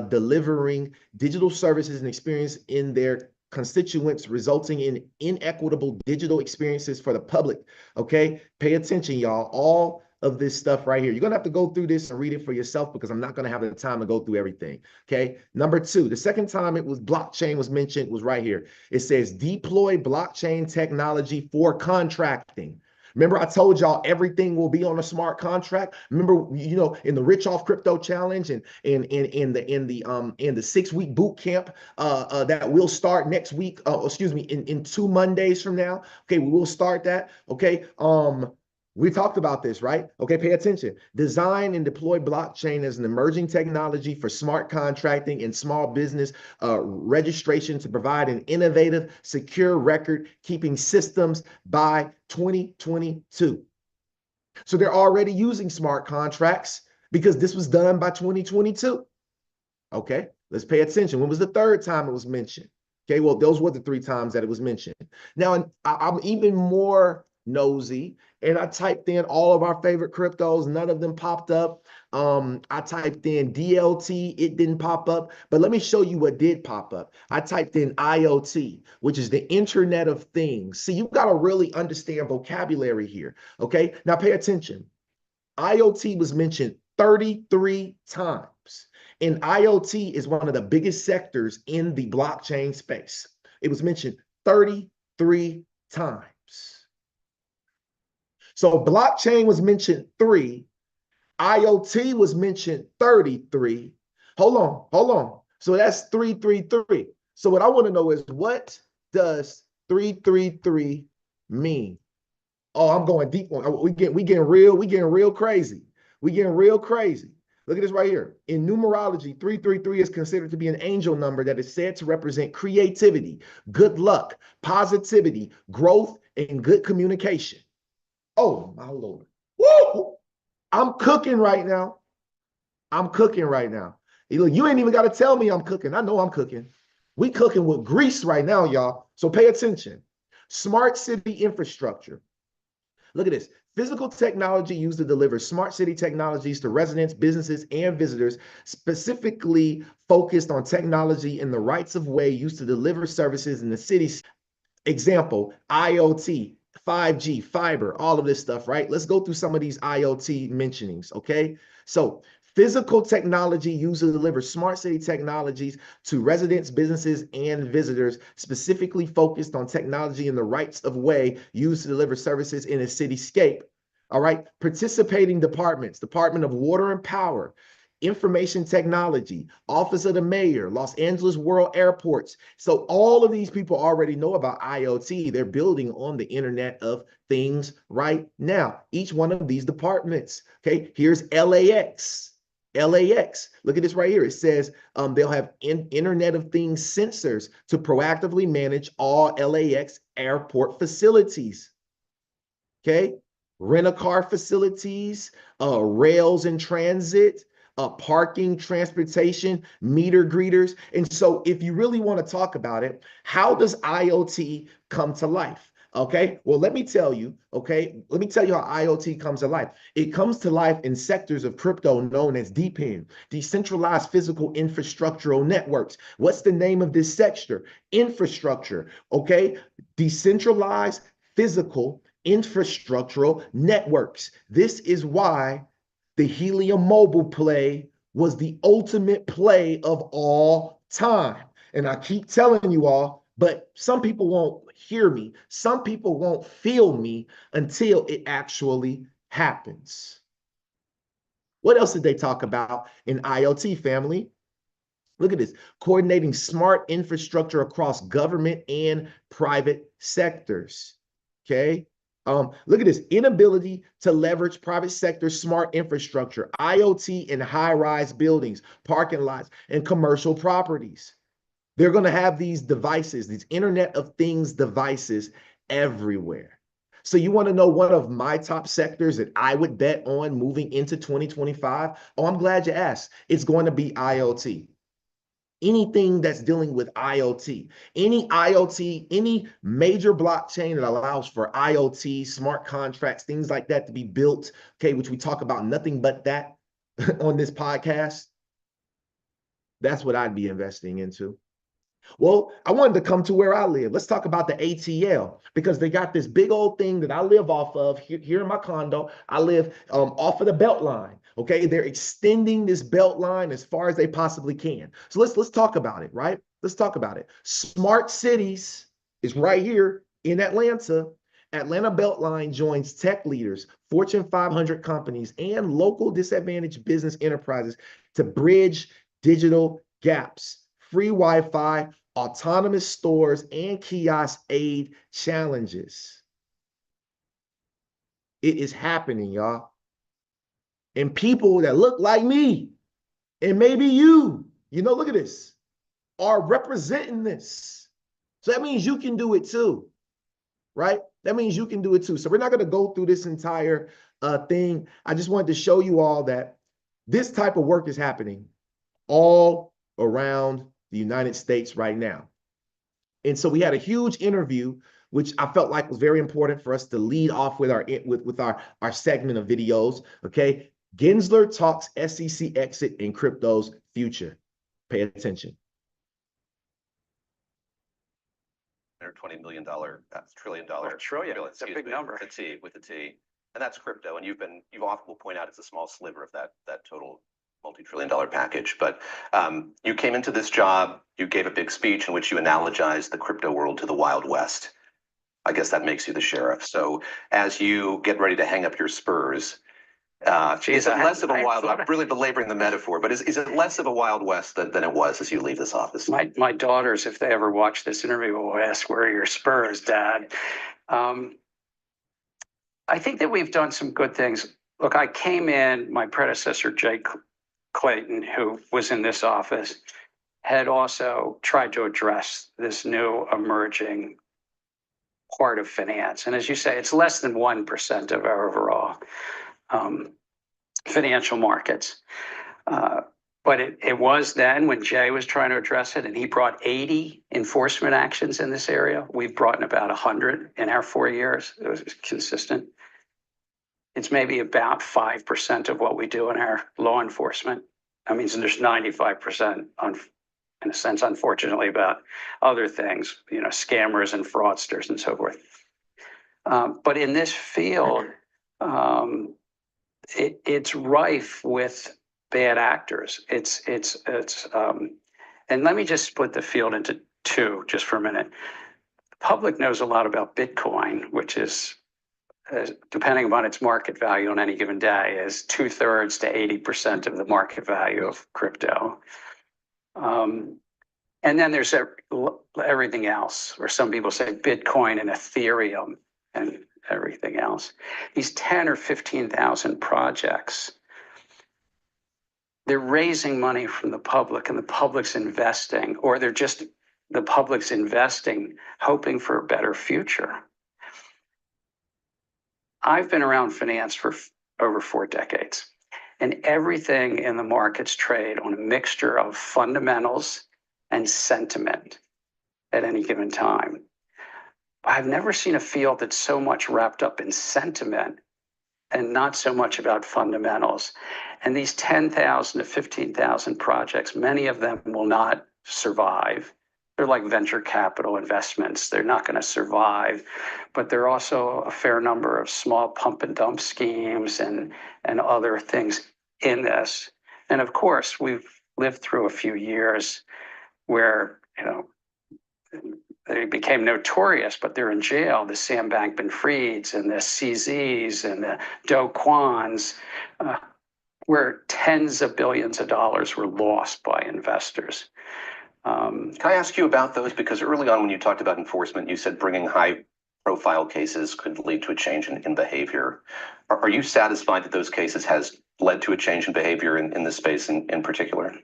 delivering digital services and experience in their constituents, resulting in inequitable digital experiences for the public. Okay, pay attention, y'all. All of this stuff right here. You're going to have to go through this and read it for yourself, because I'm not going to have the time to go through everything. Okay. Number 2, the second time it was blockchain was mentioned was right here. It says deploy blockchain technology for contracting. Remember, I told y'all everything will be on a smart contract. Remember, you know, in the Rich Off Crypto Challenge and in the 6-week boot camp that will start next week. Excuse me, in 2 Mondays from now. Okay, we will start that. Okay. We talked about this, right? Okay, pay attention. Design and deploy blockchain as an emerging technology for smart contracting and small business registration to provide an innovative, secure record-keeping systems by 2022. So they're already using smart contracts because this was done by 2022. Okay, let's pay attention. When was the third time it was mentioned? Okay, well, those were the 3 times that it was mentioned. Now, I'm even more nosy, and I typed in all of our favorite cryptos. None of them popped up. I typed in DLT. It didn't pop up. But let me show you what did pop up. I typed in IoT, which is the Internet of Things. See, you've got to really understand vocabulary here. Okay, now pay attention. IoT was mentioned 33 times. And IoT is one of the biggest sectors in the blockchain space. It was mentioned 33 times. So blockchain was mentioned 3. IoT was mentioned 33. Hold on. So that's 333. So what I want to know is, what does 333 mean? Oh, I'm going deep on. We getting real crazy. We getting real crazy. Look at this right here. In numerology, 333 is considered to be an angel number that is said to represent creativity, good luck, positivity, growth, and good communication. Oh, my Lord. Woo! I'm cooking right now. Look, you ain't even got to tell me I'm cooking. I know I'm cooking. We cooking with grease right now, y'all. So pay attention. Smart city infrastructure. Look at this. Physical technology used to deliver smart city technologies to residents, businesses, and visitors, specifically focused on technology in the rights of way used to deliver services in the cities. Example, IoT, 5G, fiber, all of this stuff, right? Let's go through some of these IoT mentionings, okay? So physical technology used to deliver smart city technologies to residents, businesses, and visitors, specifically focused on technology in the rights of way used to deliver services in a cityscape. All right, participating departments, Department of Water and Power, Information Technology, Office of the Mayor, Los Angeles World Airports. So all of these people already know about IoT. They're building on the Internet of Things right now. Each one of these departments. Okay, here's LAX. Look at this right here. It says they'll have Internet of Things sensors to proactively manage all LAX airport facilities. Okay, rent-a-car facilities, rails and transit, parking, transportation, meter greeters. And so if you really want to talk about it, how does IoT come to life? Okay, well, let me tell you, okay, let me tell you how IoT comes to life. It comes to life in sectors of crypto known as DePIN, decentralized physical infrastructural networks. What's the name of this sector? Infrastructure, okay? Decentralized physical infrastructural networks. This is why the Helium Mobile play was the ultimate play of all time. And I keep telling you all, but some people won't hear me. Some people won't feel me until it actually happens. What else did they talk about in IoT, family? Look at this, coordinating smart infrastructure across government and private sectors, okay? Look at this, inability to leverage private sector smart infrastructure, IoT in high-rise buildings, parking lots, and commercial properties. They're going to have these devices, these Internet of Things devices everywhere. So you want to know one of my top sectors that I would bet on moving into 2025? Oh, I'm glad you asked. It's going to be IoT. Anything that's dealing with IoT, any major blockchain that allows for IoT, smart contracts, things like that to be built, okay, which we talk about nothing but that on this podcast, that's what I'd be investing into. Well, I wanted to come to where I live. Let's talk about the ATL, because they got this big old thing that I live off of here in my condo. I live off of the belt line. Okay, they're extending this belt line as far as they possibly can. So let's talk about it, right? Let's talk about it. Smart cities is right here in Atlanta. Atlanta Beltline joins tech leaders, Fortune 500 companies, and local disadvantaged business enterprises to bridge digital gaps. Free Wi-Fi, autonomous stores, and kiosk aid challenges. It is happening, y'all. And people that look like me, and maybe you, look at this, are representing this. So that means you can do it too, right? That means you can do it too. So we're not going to go through this entire thing. I just wanted to show you all that this type of work is happening all around the United States right now. And so we had a huge interview, which I felt like was very important for us to lead off with our segment of videos. Okay. Gensler talks SEC exit in crypto's future. Pay attention. $120 million, trillion. Trillion, it's a big number. With the T. And that's crypto. And you've often will point out it's a small sliver of that total multi-trillion-dollar package. But you came into this job, you gave a big speech in which you analogized the crypto world to the Wild West. I guess that makes you the sheriff. So as you get ready to hang up your spurs, is it less of a Wild West? I'm really belaboring the metaphor, but is it less of a Wild West than it was as you leave this office? My daughters, if they ever watch this interview, will ask, "Where are your spurs, Dad?" I think that we've done some good things. Look, I came in, my predecessor, Jay Clayton, who was in this office, had also tried to address this new emerging part of finance. And as you say, it's less than 1% of our overall financial markets. But it was then when Jay was trying to address it, and he brought 80 enforcement actions in this area. We've brought in about 100 in our 4 years. It was consistent. It's maybe about 5% of what we do in our law enforcement. That means there's 95%, in a sense, unfortunately, about other things, scammers and fraudsters and so forth. But in this field, it's rife with bad actors. And let me just split the field into two just for a minute. The public knows a lot about Bitcoin, which is, depending upon its market value on any given day, is 2/3 to 80% of the market value of crypto. And then there's everything else, or some people say Bitcoin and Ethereum and everything else. These 10 or 15,000 projects, they're raising money from the public, and the public's investing, or the public's investing, hoping for a better future. I've been around finance for over 4 decades, and everything in the markets trade on a mixture of fundamentals and sentiment at any given time. I've never seen a field that's so much wrapped up in sentiment and not so much about fundamentals. And these 10,000 to 15,000 projects, many of them will not survive. They're like venture capital investments. They're not going to survive, but there are also a fair number of small pump and dump schemes and other things in this. And of course, we've lived through a few years where, they became notorious, but they're in jail. The Sam Bankman-Frieds and the CZs and the Do Kwons, where tens of billions of dollars were lost by investors. Can I ask you about those? Because early on when you talked about enforcement, you said bringing high profile cases could lead to a change in behavior. Are you satisfied that those cases has led to a change in behavior in this space in particular?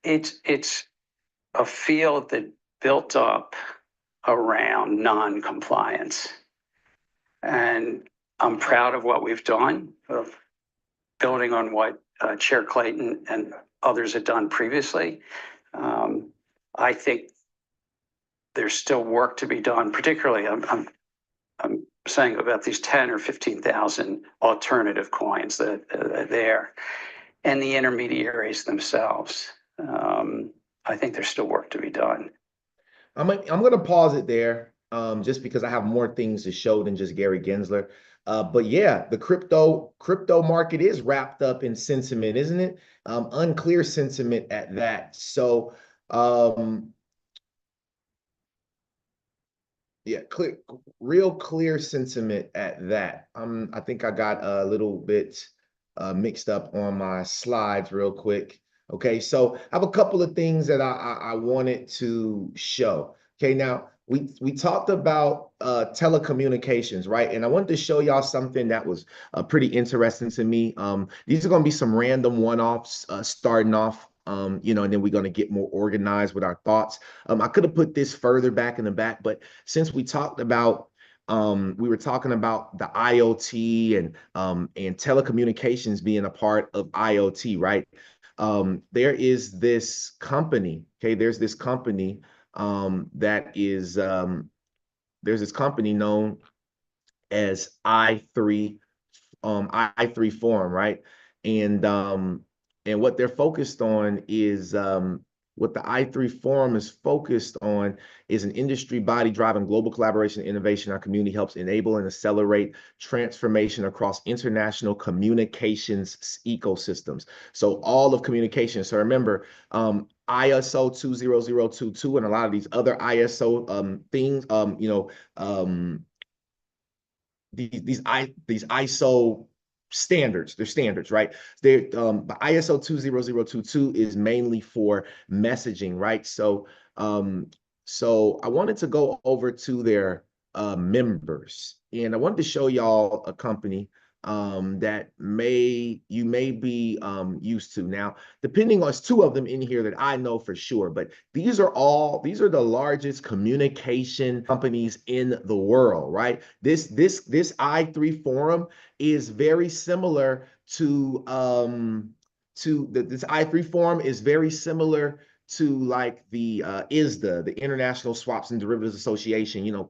It's a field that built up around non-compliance. And I'm proud of what we've done, of building on what Chair Clayton and others had done previously. I think there's still work to be done, particularly I'm saying about these 10 or 15,000 alternative coins that are there and the intermediaries themselves. I think there's still work to be done. I'm going to pause it there just because I have more things to show than just Gary Gensler. But yeah, the crypto market is wrapped up in sentiment, isn't it? Unclear sentiment at that. So yeah, real clear sentiment at that. I think I got a little bit mixed up on my slides real quick. Okay, so I have a couple of things that I wanted to show. Okay, now we talked about telecommunications, right? And I wanted to show y'all something that was pretty interesting to me. These are going to be some random one-offs starting off, and then we're going to get more organized with our thoughts. I could have put this further back in the back, but since we talked about we were talking about the IoT and telecommunications being a part of IoT, right? There is this company, okay, there's this company that is there's this company known as i3 Forum, right? And what they're focused on is what the i3 Forum is focused on is an industry body driving global collaboration and innovation. Our community helps enable and accelerate transformation across international communications ecosystems. So all of communication. So remember, ISO 20022 and a lot of these other ISO things, these ISO standards, they're standards, right? The ISO 20022 is mainly for messaging, right? So so I wanted to go over to their members, and I wanted to show y'all a company that you may be used to. Now, depending on, two of them in here that I know for sure, but these are the largest communication companies in the world, right? This i3 Forum is very similar to this i3 Forum is very similar to like the ISDA, the International Swaps and Derivatives Association,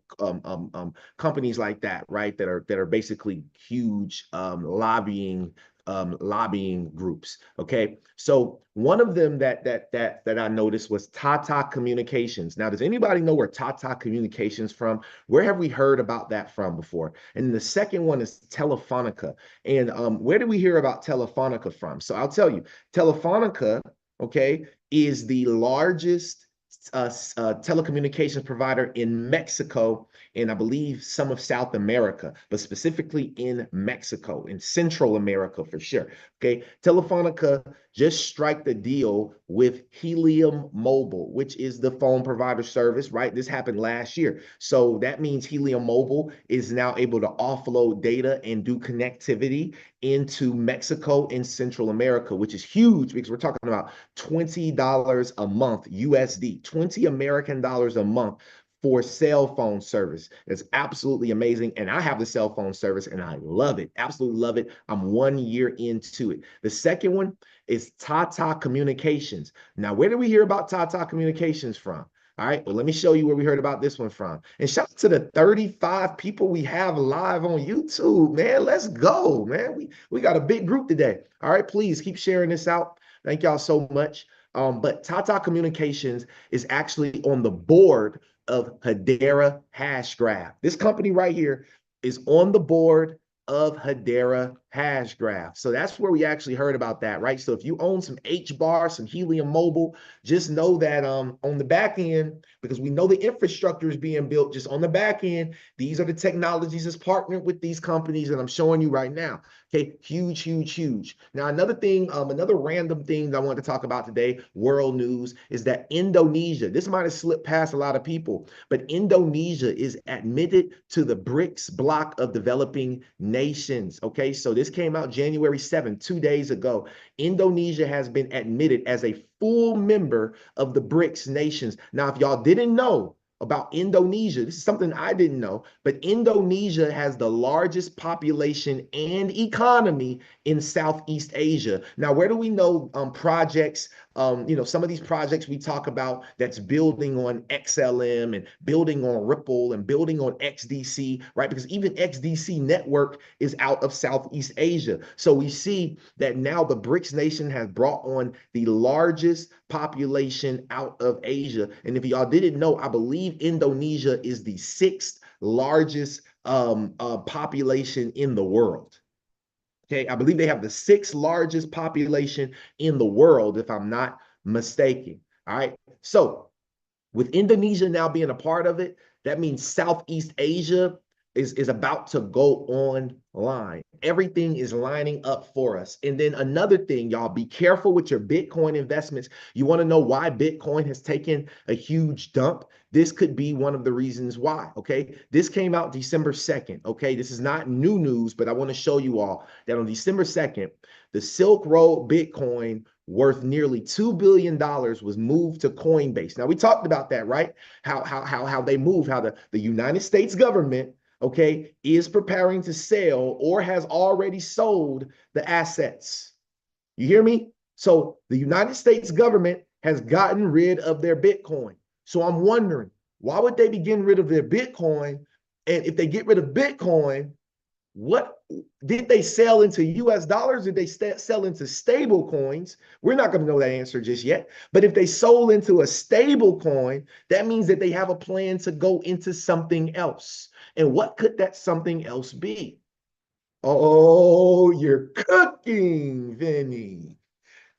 companies like that, right? That are basically huge lobbying groups. Okay, so one of them that I noticed was Tata Communications. Now, does anybody know where Tata Communications from? Where have we heard about that from before? And the second one is Telefonica. And where did we hear about Telefonica from? So I'll tell you, Telefonica, okay, is the largest telecommunications provider in Mexico, and I believe some of South America, but specifically in Mexico, in Central America for sure. Okay, Telefonica just struck the deal with Helium Mobile, which is the phone provider service, right? This happened last year. So that means Helium Mobile is now able to offload data and do connectivity into Mexico and Central America, which is huge because we're talking about $20 a month USD, 20 American dollars a month for cell phone service. It's absolutely amazing. And I have the cell phone service and I love it. Absolutely love it. I'm 1 year into it. The second one is Tata Communications. Now, where did we hear about Tata Communications from? All right, well, let me show you where we heard about this one from. And shout out to the 35 people we have live on YouTube, man. Let's go, man. We got a big group today. All right, please keep sharing this out. Thank y'all so much. But Tata Communications is actually on the board of Hedera Hashgraph. This company right here is on the board of Hedera Hashgraph. So that's where we actually heard about that, right? So if you own some HBAR, some Helium Mobile, just know that on the back end, because we know the infrastructure is being built just on the back end, these are the technologies that's partnered with these companies that I'm showing you right now. Okay, huge, huge, huge. Now, another thing, another random thing that I wanted to talk about today, world news, is that Indonesia, this might have slipped past a lot of people, but Indonesia is admitted to the BRICS bloc of developing nations. Okay, so this came out January 7th, 2 days ago. Indonesia has been admitted as a full member of the BRICS nations. Now, if y'all didn't know about Indonesia, this is something I didn't know, but Indonesia has the largest population and economy in Southeast Asia. Now, where do we know projects, some of these projects we talk about that's building on XLM and building on Ripple and building on XDC, right? Because even XDC network is out of Southeast Asia. So we see that now the BRICS nation has brought on the largest population out of Asia. And if y'all didn't know, I believe Indonesia is the 6th largest population in the world. Okay, I believe they have the 6th largest population in the world, if I'm not mistaken. All right, so with Indonesia now being a part of it, that means Southeast Asia is about to go online. Everything is lining up for us. And then another thing, y'all, be careful with your Bitcoin investments. You want to know why Bitcoin has taken a huge dump? This could be one of the reasons why, okay? This came out December 2nd, okay? This is not new news, but I want to show you all that on December 2nd, the Silk Road Bitcoin worth nearly $2 billion was moved to Coinbase. Now, we talked about that, right? How they move, how the United States government, okay, is preparing to sell or has already sold the assets. You hear me? So the United States government has gotten rid of their Bitcoin. So I'm wondering, why would they be getting rid of their Bitcoin? And if they get rid of Bitcoin, what did they sell into US dollars? Did they sell into stable coins? We're not going to know that answer just yet. But if they sold into a stable coin, that means that they have a plan to go into something else. And what could that something else be? Oh, you're cooking, Vinny.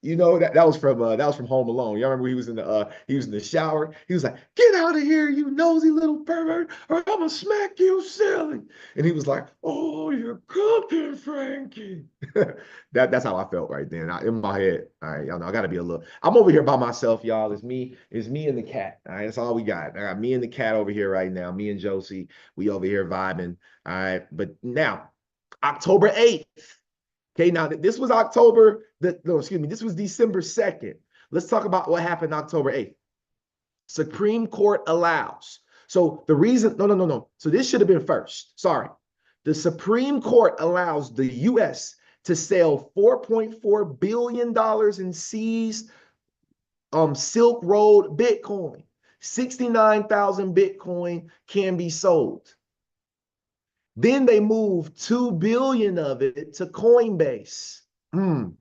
You know that was from Home Alone. You remember he was in the shower. He was like, "Get out of here, you nosy little pervert, or I'm gonna smack you silly." And he was like, "Oh, you're cooking, Frankie." That's how I felt right then. In my head. All right, y'all know I gotta be a little. I'm over here by myself, y'all. It's me and the cat. All right, that's all we got. I got me and the cat over here right now. Me and Josie, we over here vibing. All right, but now October 8th. Okay, now this was this was December 2nd. Let's talk about what happened October 8th. Supreme Court allows. So the reason, no. So this should have been first. Sorry. The Supreme Court allows the U.S. to sell $4.4 billion in seized Silk Road Bitcoin. 69,000 Bitcoin can be sold. Then they moved 2 billion of it to Coinbase. And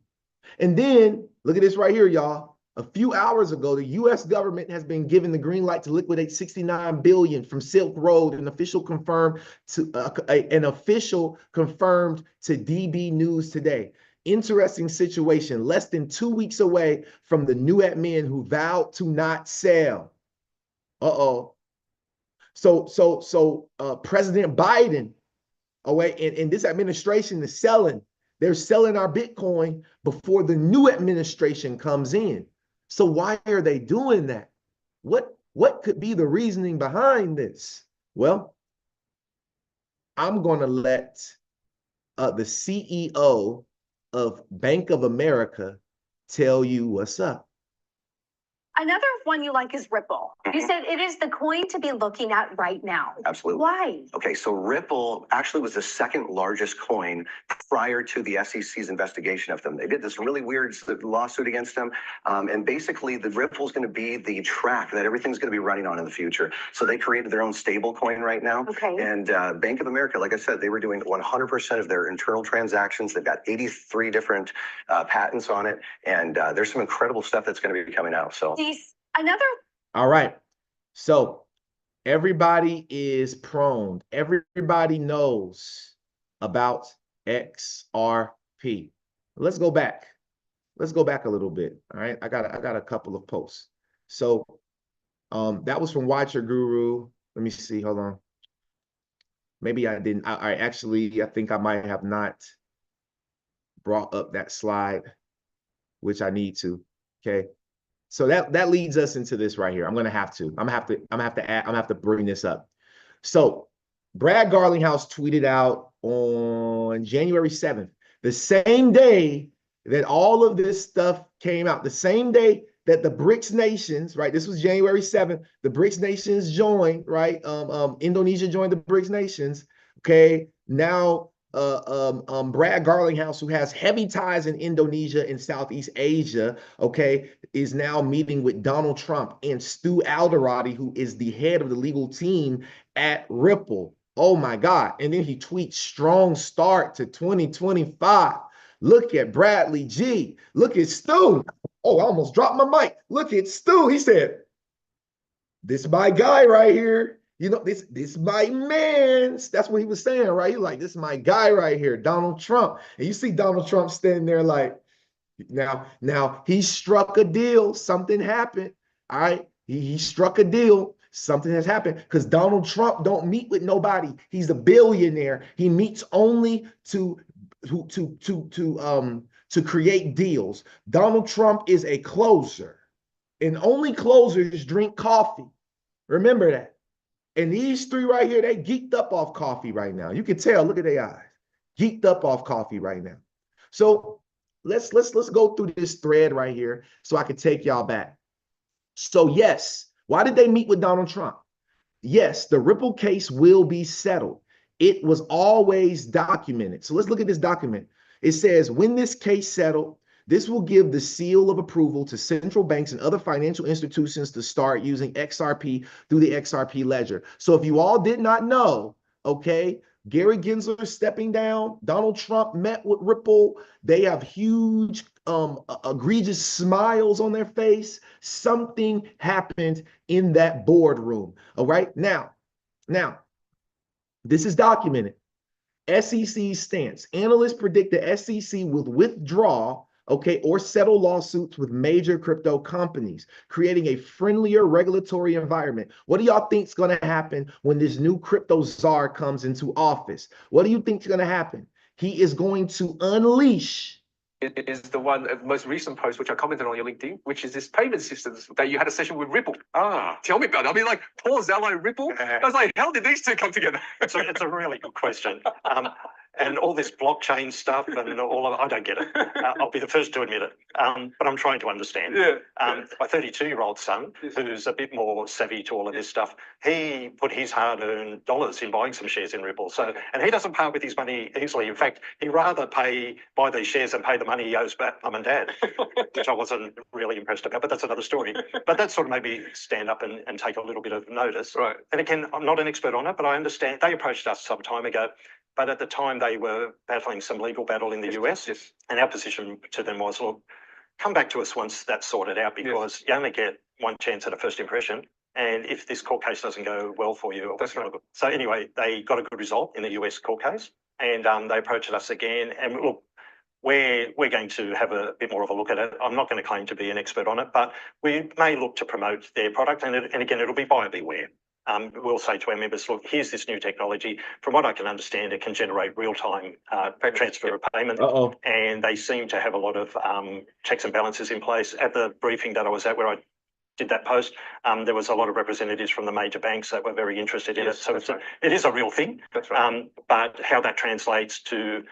then look at this right here, y'all. A few hours ago, the U.S. government has been given the green light to liquidate 69 billion from Silk Road, an official confirmed to DB News today. Interesting situation. Less than 2 weeks away from the new admin who vowed to not sell. So President Biden. Oh, wait, and this administration is selling. They're selling our Bitcoin before the new administration comes in. So why are they doing that? What could be the reasoning behind this? Well, I'm going to let the CEO of Bank of America tell you what's up. Another one you like is Ripple. You said it is the coin to be looking at right now. Absolutely. Why? Okay, so Ripple actually was the second largest coin prior to the SEC's investigation of them. They did this really weird lawsuit against them. And basically, the Ripple is going to be the track that everything's going to be running on in the future. So they created their own stable coin right now. Okay. And Bank of America, like I said, they were doing 100% of their internal transactions. They've got 83 different patents on it. And there's some incredible stuff that's going to be coming out. So Another. All right. So everybody is prone. Everybody knows about XRP. Let's go back. Let's go back a little bit. All right. I got a couple of posts. So that was from Watcher Guru. Let me see. Hold on. Maybe I didn't. I actually think I might have not brought up that slide, which I need to. Okay. So that leads us into this right here. I'm gonna have to bring this up. So Brad Garlighouse tweeted out on January 7th, the same day that all of this stuff came out, the same day that the BRICS nations, right? This was January 7th. The BRICS nations joined, right? Indonesia joined the BRICS nations. Okay. Now Brad Garlighouse, who has heavy ties in Indonesia and Southeast Asia, okay, is now meeting with Donald Trump and Stu Alderoty, who is the head of the legal team at Ripple. Oh my God. And then he tweets, strong start to 2025. Look at Bradley G. Look at Stu. Oh, I almost dropped my mic. Look at Stu. He said, this my guy right here. You know, this my man. That's what he was saying, right? He's like, this is my guy right here, Donald Trump. And you see Donald Trump standing there like, now he struck a deal. Something happened. All right. He struck a deal. Something has happened because Donald Trump don't meet with nobody. He's a billionaire. He meets only to create deals. Donald Trump is a closer, and only closers drink coffee. Remember that. And these three right here, they geeked up off coffee right now. You can tell, look at their eyes. Geeked up off coffee right now. So let's go through this thread right here so I can take y'all back. So yes, why did they meet with Donald Trump? Yes, the Ripple case will be settled. It was always documented. So let's look at this document. It says, when this case settled, this will give the seal of approval to central banks and other financial institutions to start using XRP through the XRP ledger. So if you all did not know, okay, Gary Gensler stepping down, Donald Trump met with Ripple. They have huge, egregious smiles on their face. Something happened in that boardroom. All right. Now, this is documented. SEC stance. Analysts predict the SEC will withdraw, okay, or settle lawsuits with major crypto companies, creating a friendlier regulatory environment. What do y'all think is going to happen when this new crypto czar comes into office? What do you think is going to happen? He is going to unleash. It is the one, the most recent post, which I commented on your LinkedIn, which is this payment systems that you had a session with Ripple. Tell me about it. I mean, like, Paul Zello, Ripple. I was like, how did these two come together? So it's a really good question. And all this blockchain stuff and all of it, I don't get it. I'll be the first to admit it. But I'm trying to understand. My 32-year-old son, who's a bit more savvy to all of this stuff, he put his hard-earned dollars in buying some shares in Ripple. So, and he doesn't part with his money easily. In fact, he'd rather buy these shares and pay the money he owes back mum and dad, which I wasn't really impressed about, but that's another story. But that sort of made me stand up and take a little bit of notice. Right. And again, I'm not an expert on it, but I understand they approached us some time ago. But at the time, they were battling some legal battle in the US. Yes. And our position to them was, look, come back to us once that's sorted out, because you only get one chance at a first impression. And if this court case doesn't go well for you, that's right. So anyway, they got a good result in the US court case, and they approached us again. And look, we're going to have a bit more of a look at it. I'm not going to claim to be an expert on it, but we may look to promote their product. And again, it'll be buyer beware. We'll say to our members, look, here's this new technology. From what I can understand, it can generate real-time transfer of payment. And they seem to have a lot of checks and balances in place. At the briefing that I was at, where I did that post, there was a lot of representatives from the major banks that were very interested in it. So it is a real thing. That's right. But how that translates to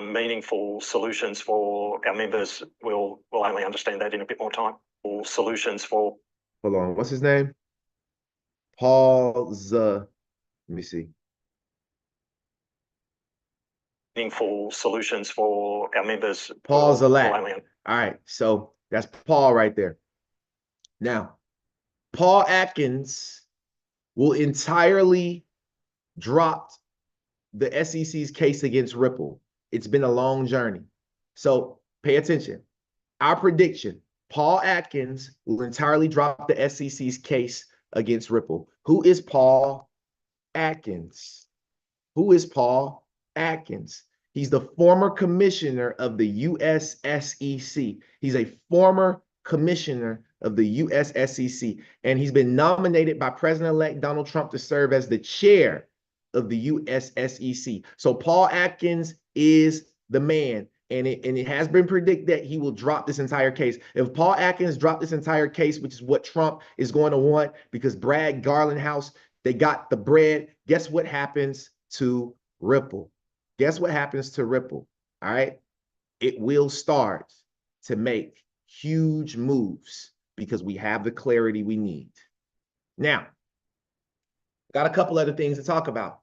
meaningful solutions for our members, we'll only understand that in a bit more time. Or solutions for hold on, what's his name? Paul let me see. Meaningful solutions for our members. Paul for Zalat. Millennium. All right, so that's Paul right there. Now, Paul Atkins will entirely drop the SEC's case against Ripple. It's been a long journey. So pay attention. Our prediction, Paul Atkins will entirely drop the SEC's case against Ripple. Who is Paul Atkins? Who is Paul Atkins? He's the former commissioner of the US SEC. He's a former commissioner of the US SEC, and he's been nominated by President-elect Donald Trump to serve as the chair of the US SEC. So Paul Atkins is the man, and it has been predicted that he will drop this entire case. If Paul Atkins dropped this entire case, which is what Trump is going to want, because Brad Garlighouse, they got the bread, guess what happens to Ripple? Guess what happens to Ripple? All right. It will start to make huge moves because we have the clarity we need. Now, got a couple other things to talk about.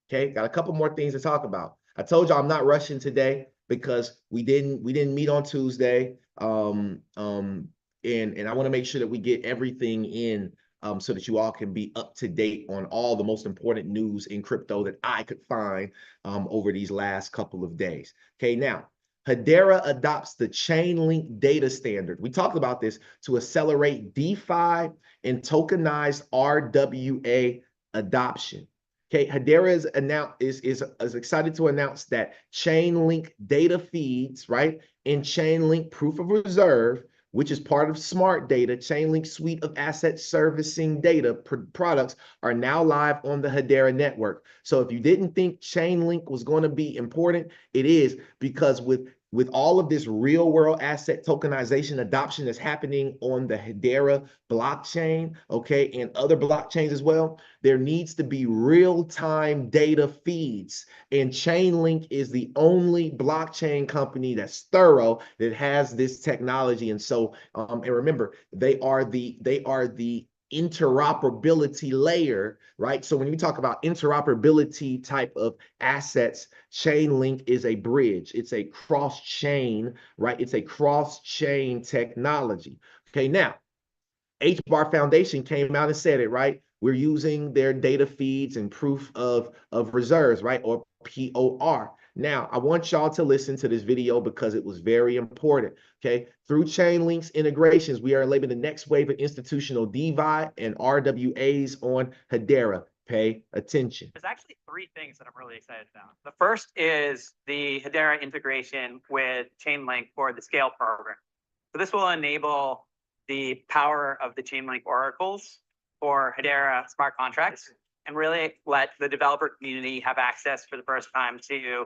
Okay, got a couple more things to talk about. I told you I'm not rushing today because we didn't meet on Tuesday. And I want to make sure that we get everything in so that you all can be up to date on all the most important news in crypto that I could find over these last couple of days. Okay, now, Hedera adopts the Chainlink data standard. We talked about this to accelerate DeFi and tokenized RWA adoption. Okay, Hedera is excited to announce that Chainlink data feeds, right, and Chainlink proof of reserve, which is part of Smart Data, Chainlink suite of asset servicing data products, are now live on the Hedera network. So if you didn't think Chainlink was going to be important, it is, because with all of this real world asset tokenization adoption that's happening on the Hedera blockchain, okay, and other blockchains as well, there needs to be real-time data feeds. And Chainlink is the only blockchain company that's thorough that has this technology. And so, and remember, they are the interoperability layer, right? So when you talk about interoperability type of assets, Chainlink is a bridge. It's a cross-chain, right? It's a cross-chain technology. Okay, now, HBAR Foundation came out and said it, right? We're using their data feeds and proof of reserves, right? Or POR. Now, I want y'all to listen to this video because it was very important, okay? Through Chainlink's integrations, we are enabling the next wave of institutional DeFi and RWAs on Hedera. Pay attention. There's actually three things that I'm really excited about. The first is the Hedera integration with Chainlink for the Scale program. So this will enable the power of the Chainlink oracles for Hedera smart contracts and really let the developer community have access for the first time to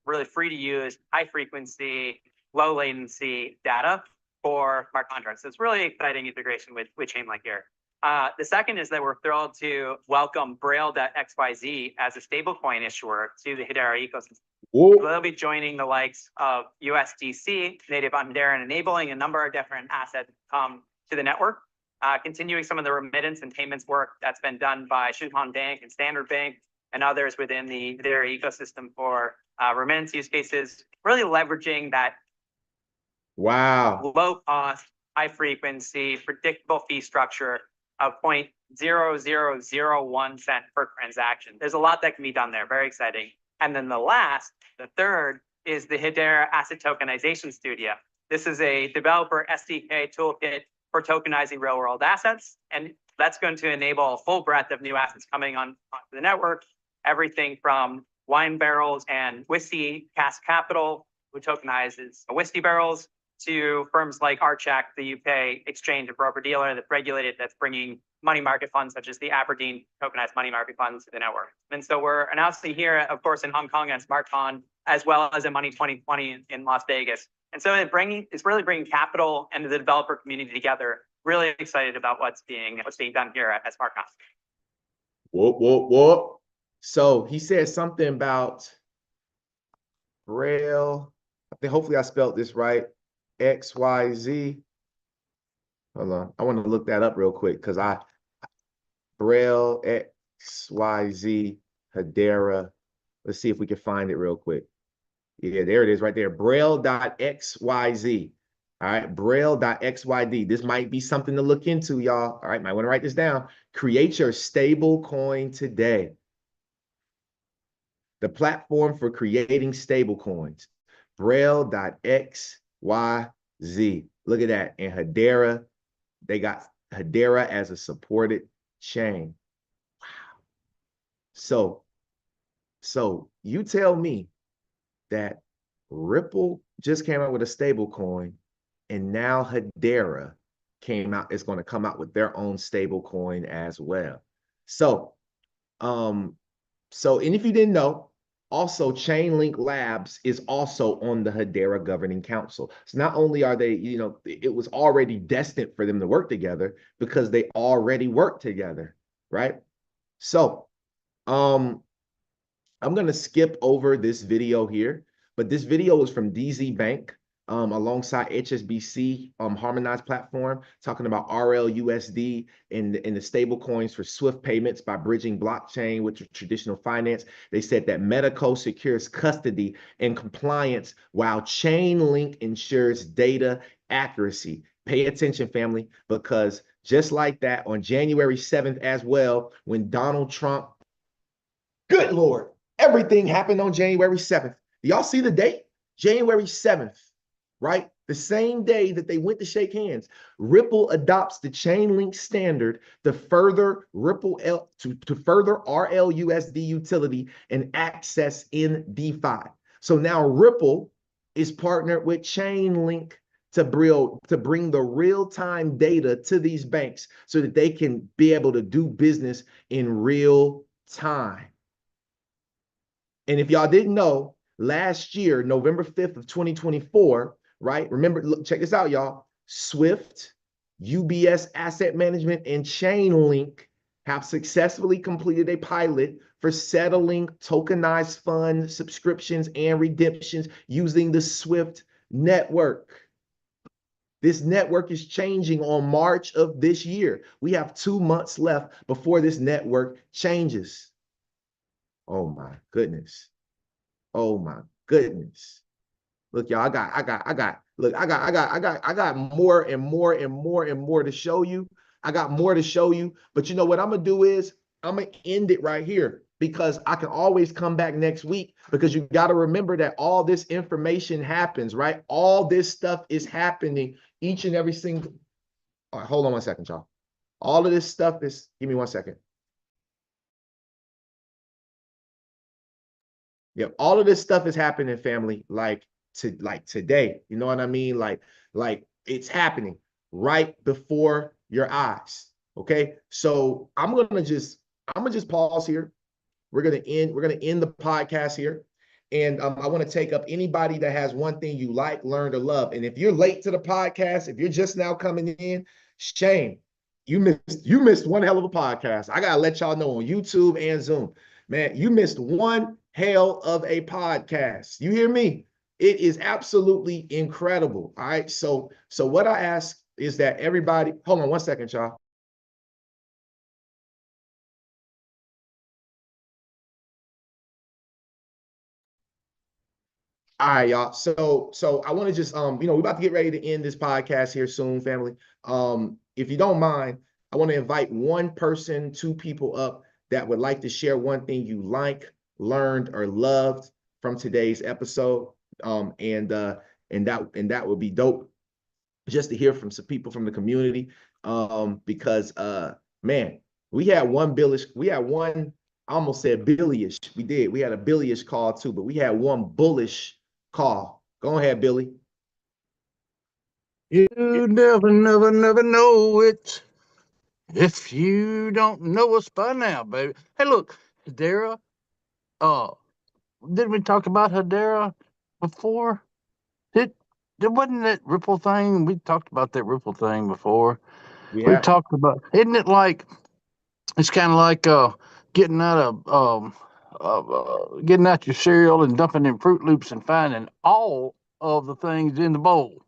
really free to use, high frequency, low latency data for smart contracts. So it's really exciting integration with Chainlink here. The second is that we're thrilled to welcome Braille.xyz as a stablecoin issuer to the Hedera ecosystem. So they'll be joining the likes of USDC, native on Hedera, and enabling a number of different assets to the network, continuing some of the remittance and payments work that's been done by Shinhan Bank and Standard Bank and others within the Hedera ecosystem for remittance use cases, really leveraging that low cost, high frequency, predictable fee structure of 0.0001 cent per transaction. There's a lot that can be done there. Very exciting. And then the third, is the Hedera Asset Tokenization Studio. This is a developer SDK toolkit for tokenizing real world assets. And that's going to enable a full breadth of new assets coming onto the network. Everything from wine barrels and whiskey, Cask Capital, who tokenizes whiskey barrels, to firms like Archak, the UK exchange and broker dealer that's regulated, that's bringing money market funds such as the Aberdeen tokenized money market funds to the network. And so we're announcing here, of course, in Hong Kong at SmartCon, as well as in Money 2020 in Las Vegas. And so it's really bringing capital and the developer community together. Really excited about what's being done here at SmartCon. Whoop. So he said something about Braille. I think hopefully I spelled this right. XYZ. Hold on. I want to look that up real quick because Braille XYZ Hedera. Let's see if we can find it real quick. Yeah, there it is right there. Braille.xyz. All right, Braille.xyz. This might be something to look into, y'all. All right, might want to write this down. Create your stable coin today. The platform for creating stable coins. Braille.xyz. Look at that. And Hedera, they got Hedera as a supported chain. Wow. So you tell me that Ripple just came out with a stable coin, and now Hedera is going to come out with their own stable coin as well. So, and if you didn't know, also Chainlink Labs is also on the Hedera Governing Council. So not only are they, it was already destined for them to work together because they already work together, right? So, I'm going to skip over this video here, but this video is from DZ Bank alongside HSBC Harmonized Platform, talking about RLUSD and the stable coins for swift payments by bridging blockchain with traditional finance. They said that Medico secures custody and compliance while Chainlink ensures data accuracy. Pay attention, family, because just like that, on January 7th as well, when Donald Trump, good Lord, everything happened on January 7th. Do y'all see the date? January 7th, right? The same day that they went to shake hands. Ripple adopts the Chainlink standard to further to further RLUSD utility and access in DeFi. So now Ripple is partnered with Chainlink to bring the real-time data to these banks so that they can be able to do business in real time. And if y'all didn't know, last year, November 5th of 2024, right? Remember, look, check this out, y'all. Swift, UBS Asset Management, and Chainlink have successfully completed a pilot for settling tokenized fund subscriptions and redemptions using the Swift network. This network is changing on March of this year. We have 2 months left before this network changes. Oh my goodness. Oh my goodness. Look, y'all, I got more and more and more and more to show you. I got more to show you. But you know what I'm gonna do is I'm gonna end it right here because I can always come back next week, because you got to remember that all this information happens, right? All this stuff is happening each and every single. All right, hold on one second, y'all. All of this stuff is, give me 1 second. Yep, all of this stuff is happening, family, like today. You know what I mean? Like it's happening right before your eyes. Okay. So I'm gonna just pause here. We're gonna end the podcast here. And I want to take up anybody that has one thing you like, learned, or love. And if you're late to the podcast, if you're just now coming in, shame. You missed one hell of a podcast. I gotta let y'all know on YouTube and Zoom. Man, you missed one hell of a podcast. You hear me? It is absolutely incredible. All right. So what I ask is that everybody, hold on 1 second, y'all. All right, y'all. So I want to just we're about to get ready to end this podcast here soon, family. If you don't mind, I want to invite one person, 2 people up that would like to share one thing you like, learned, or loved from today's episode. And that would be dope just to hear from some people from the community. Because man, we had one, I almost said billyish. We had a billyish call too, but we had one bullish call. Go ahead, Billy. You never know it if you don't know us by now, baby. Hey, look, Hedera. Didn't we talk about Hedera before? There wasn't that Ripple thing. We talked about that Ripple thing before. We talked about. Isn't it like? It's kind of like getting out your cereal and dumping in Fruit Loops and finding all of the things in the bowl.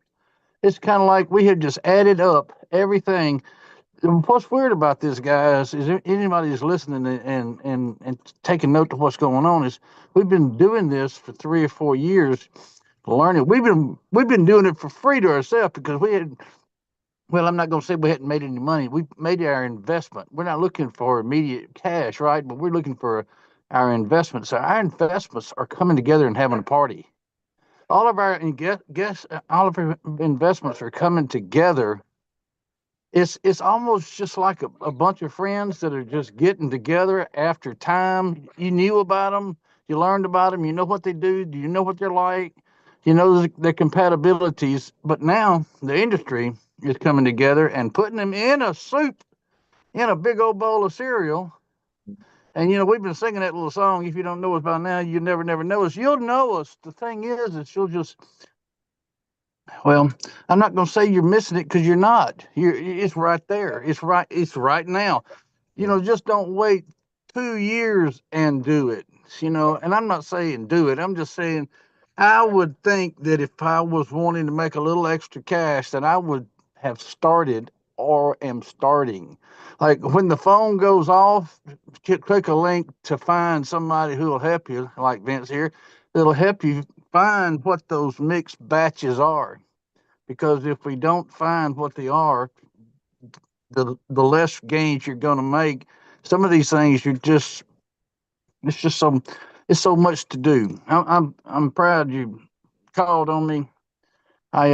It's kind of like we had just added up everything. And what's weird about this, guys, is anybody who's listening and taking note of what's going on is we've been doing this for 3 or 4 years, learning. We've been doing it for free to ourselves because we had. Well, I'm not going to say we hadn't made any money. We made our investment. We're not looking for immediate cash, right? But we're looking for our investments. So our investments are coming together and having a party. All of our all of our investments are coming together. It's almost just like a bunch of friends that are just getting together after time. You knew about them, you learned about them, you know what they do, you know what they're like, you know their compatibilities. But now the industry is coming together and putting them in a soup, in a big old bowl of cereal. And we've been singing that little song. If you don't know us by now, you never know us. You'll know us. The thing is you'll just, well, I'm not going to say you're missing it because you're not. It's right there. It's right. It's right now. Just don't wait 2 years and do it. And I'm not saying do it. I'm just saying I would think that if I was wanting to make a little extra cash, that I would have started or am starting. Like when the phone goes off, click a link to find somebody who will help you, like Vince here, that'll help you find what those mixed batches are. Because if we don't find what they are, the less gains you're going to make. Some of these things it's so much to do. I'm proud you called on me. I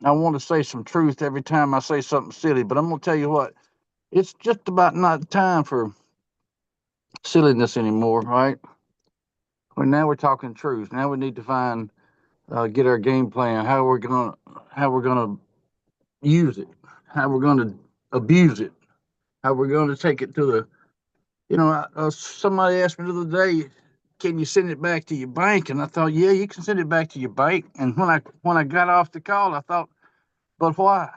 want to say some truth every time I say something silly, but I'm going to tell you what, it's just about not time for silliness anymore, right? Well, now we're talking truth. Now we need to get our game plan, how we're gonna use it, how we're gonna abuse it, how we're gonna take it to the. Somebody asked me the other day, can you send it back to your bank? And I thought, yeah, you can send it back to your bank. And when I got off the call, I thought, but why?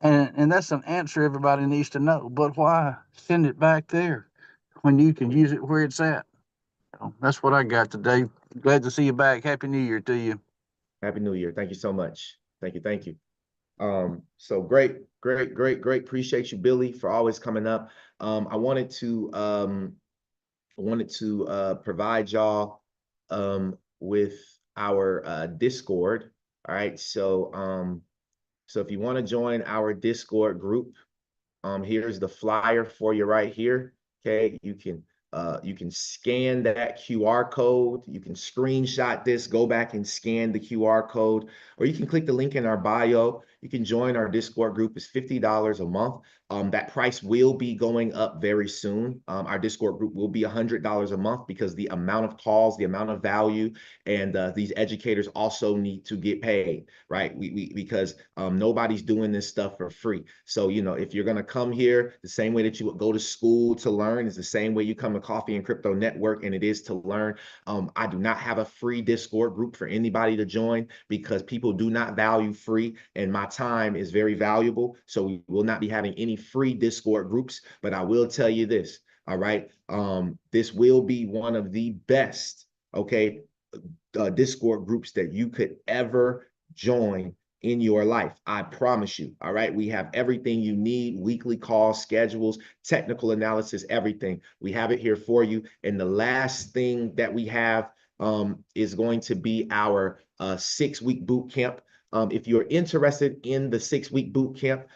And that's an answer everybody needs to know. But why send it back there when you can use it where it's at? That's what I got today. Glad to see you back. Happy New Year to you. Happy New Year. Thank you so much. Thank you. So great. Appreciate you, Billy, for always coming up. I wanted to provide y'all with our Discord. All right. So if you want to join our Discord group, here's the flyer for you right here. Okay, you can scan that QR code. You can screenshot this, go back and scan the QR code, or you can click the link in our bio. You can join our Discord group. It's $50 a month. That price will be going up very soon. Our Discord group will be $100 a month because the amount of calls, the amount of value, and these educators also need to get paid, right? Because nobody's doing this stuff for free. So, if you're going to come here, the same way that you would go to school to learn is the same way you come to Coffee and Crypto Network, and it is to learn. I do not have a free Discord group for anybody to join because people do not value free, and my time is very valuable. So we will not be having any free Discord groups, but I will tell you this, all right? This will be one of the best, okay, Discord groups that you could ever join in your life. I promise you. All right. We have everything you need, weekly calls, schedules, technical analysis, everything. We have it here for you. And the last thing that we have is going to be our 6-week boot camp. If you're interested in the 6-week boot camp,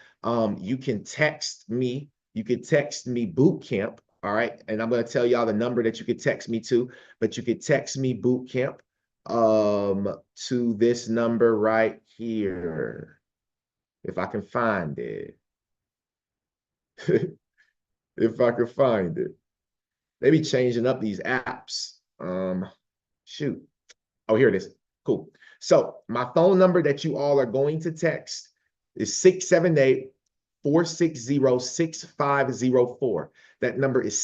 you can text me. You can text me boot camp. All right. And I'm going to tell y'all the number that you could text me to, but you could text me boot camp to this number right here, if I can find it. If I can find it. They be changing up these apps. Shoot. Oh, here it is. Cool. So my phone number that you all are going to text is 678-460-6504. That number is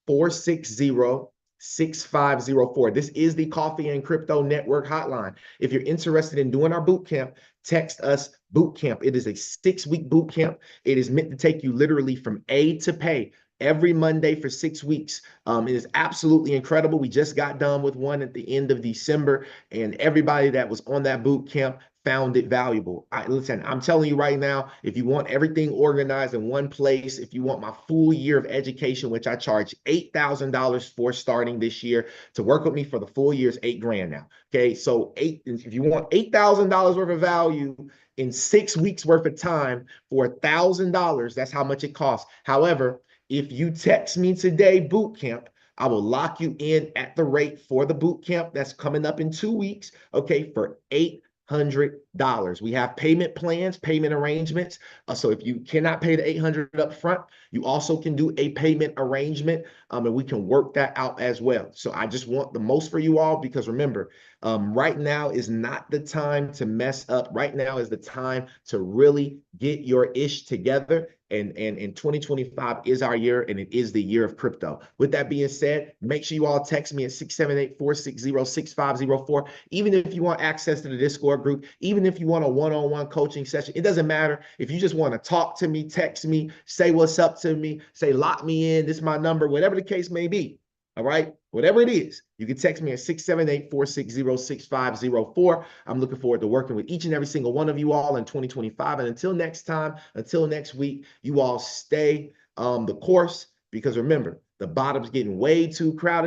678-460-6504. This is the Coffee and Crypto Network hotline. If you're interested in doing our boot camp, text us boot camp. It is a 6-week boot camp. It is meant to take you literally from A to pay every Monday for 6 weeks. It is absolutely incredible. We just got done with one at the end of December, and everybody that was on that boot camp found it valuable. Listen, I'm telling you right now, if you want everything organized in one place, if you want my full year of education, which I charge $8,000 for starting this year, to work with me for the full year is $8,000 now. Okay, so if you want $8,000 worth of value in 6 weeks worth of time for $1,000, that's how much it costs. However, if you text me today, boot camp, I will lock you in at the rate for the boot camp that's coming up in 2 weeks, okay, for $800. We have payment plans, payment arrangements. So if you cannot pay the $800 up front, you also can do a payment arrangement, and we can work that out as well. So I just want the most for you all, because remember, right now is not the time to mess up. Right now is the time to really get your ish together. And 2025 is our year, and it is the year of crypto. With that being said, make sure you all text me at 678-460-6504. Even if you want access to the Discord group, even if you want a one-on-one coaching session, it doesn't matter. If you just want to talk to me, text me, say what's up to me, say lock me in, this is my number, whatever the case may be. All right, whatever it is, you can text me at 678-460-6504. I'm looking forward to working with each and every single one of you all in 2025. And until next time, until next week, you all stay the course, because remember, the bottom's getting way too crowded.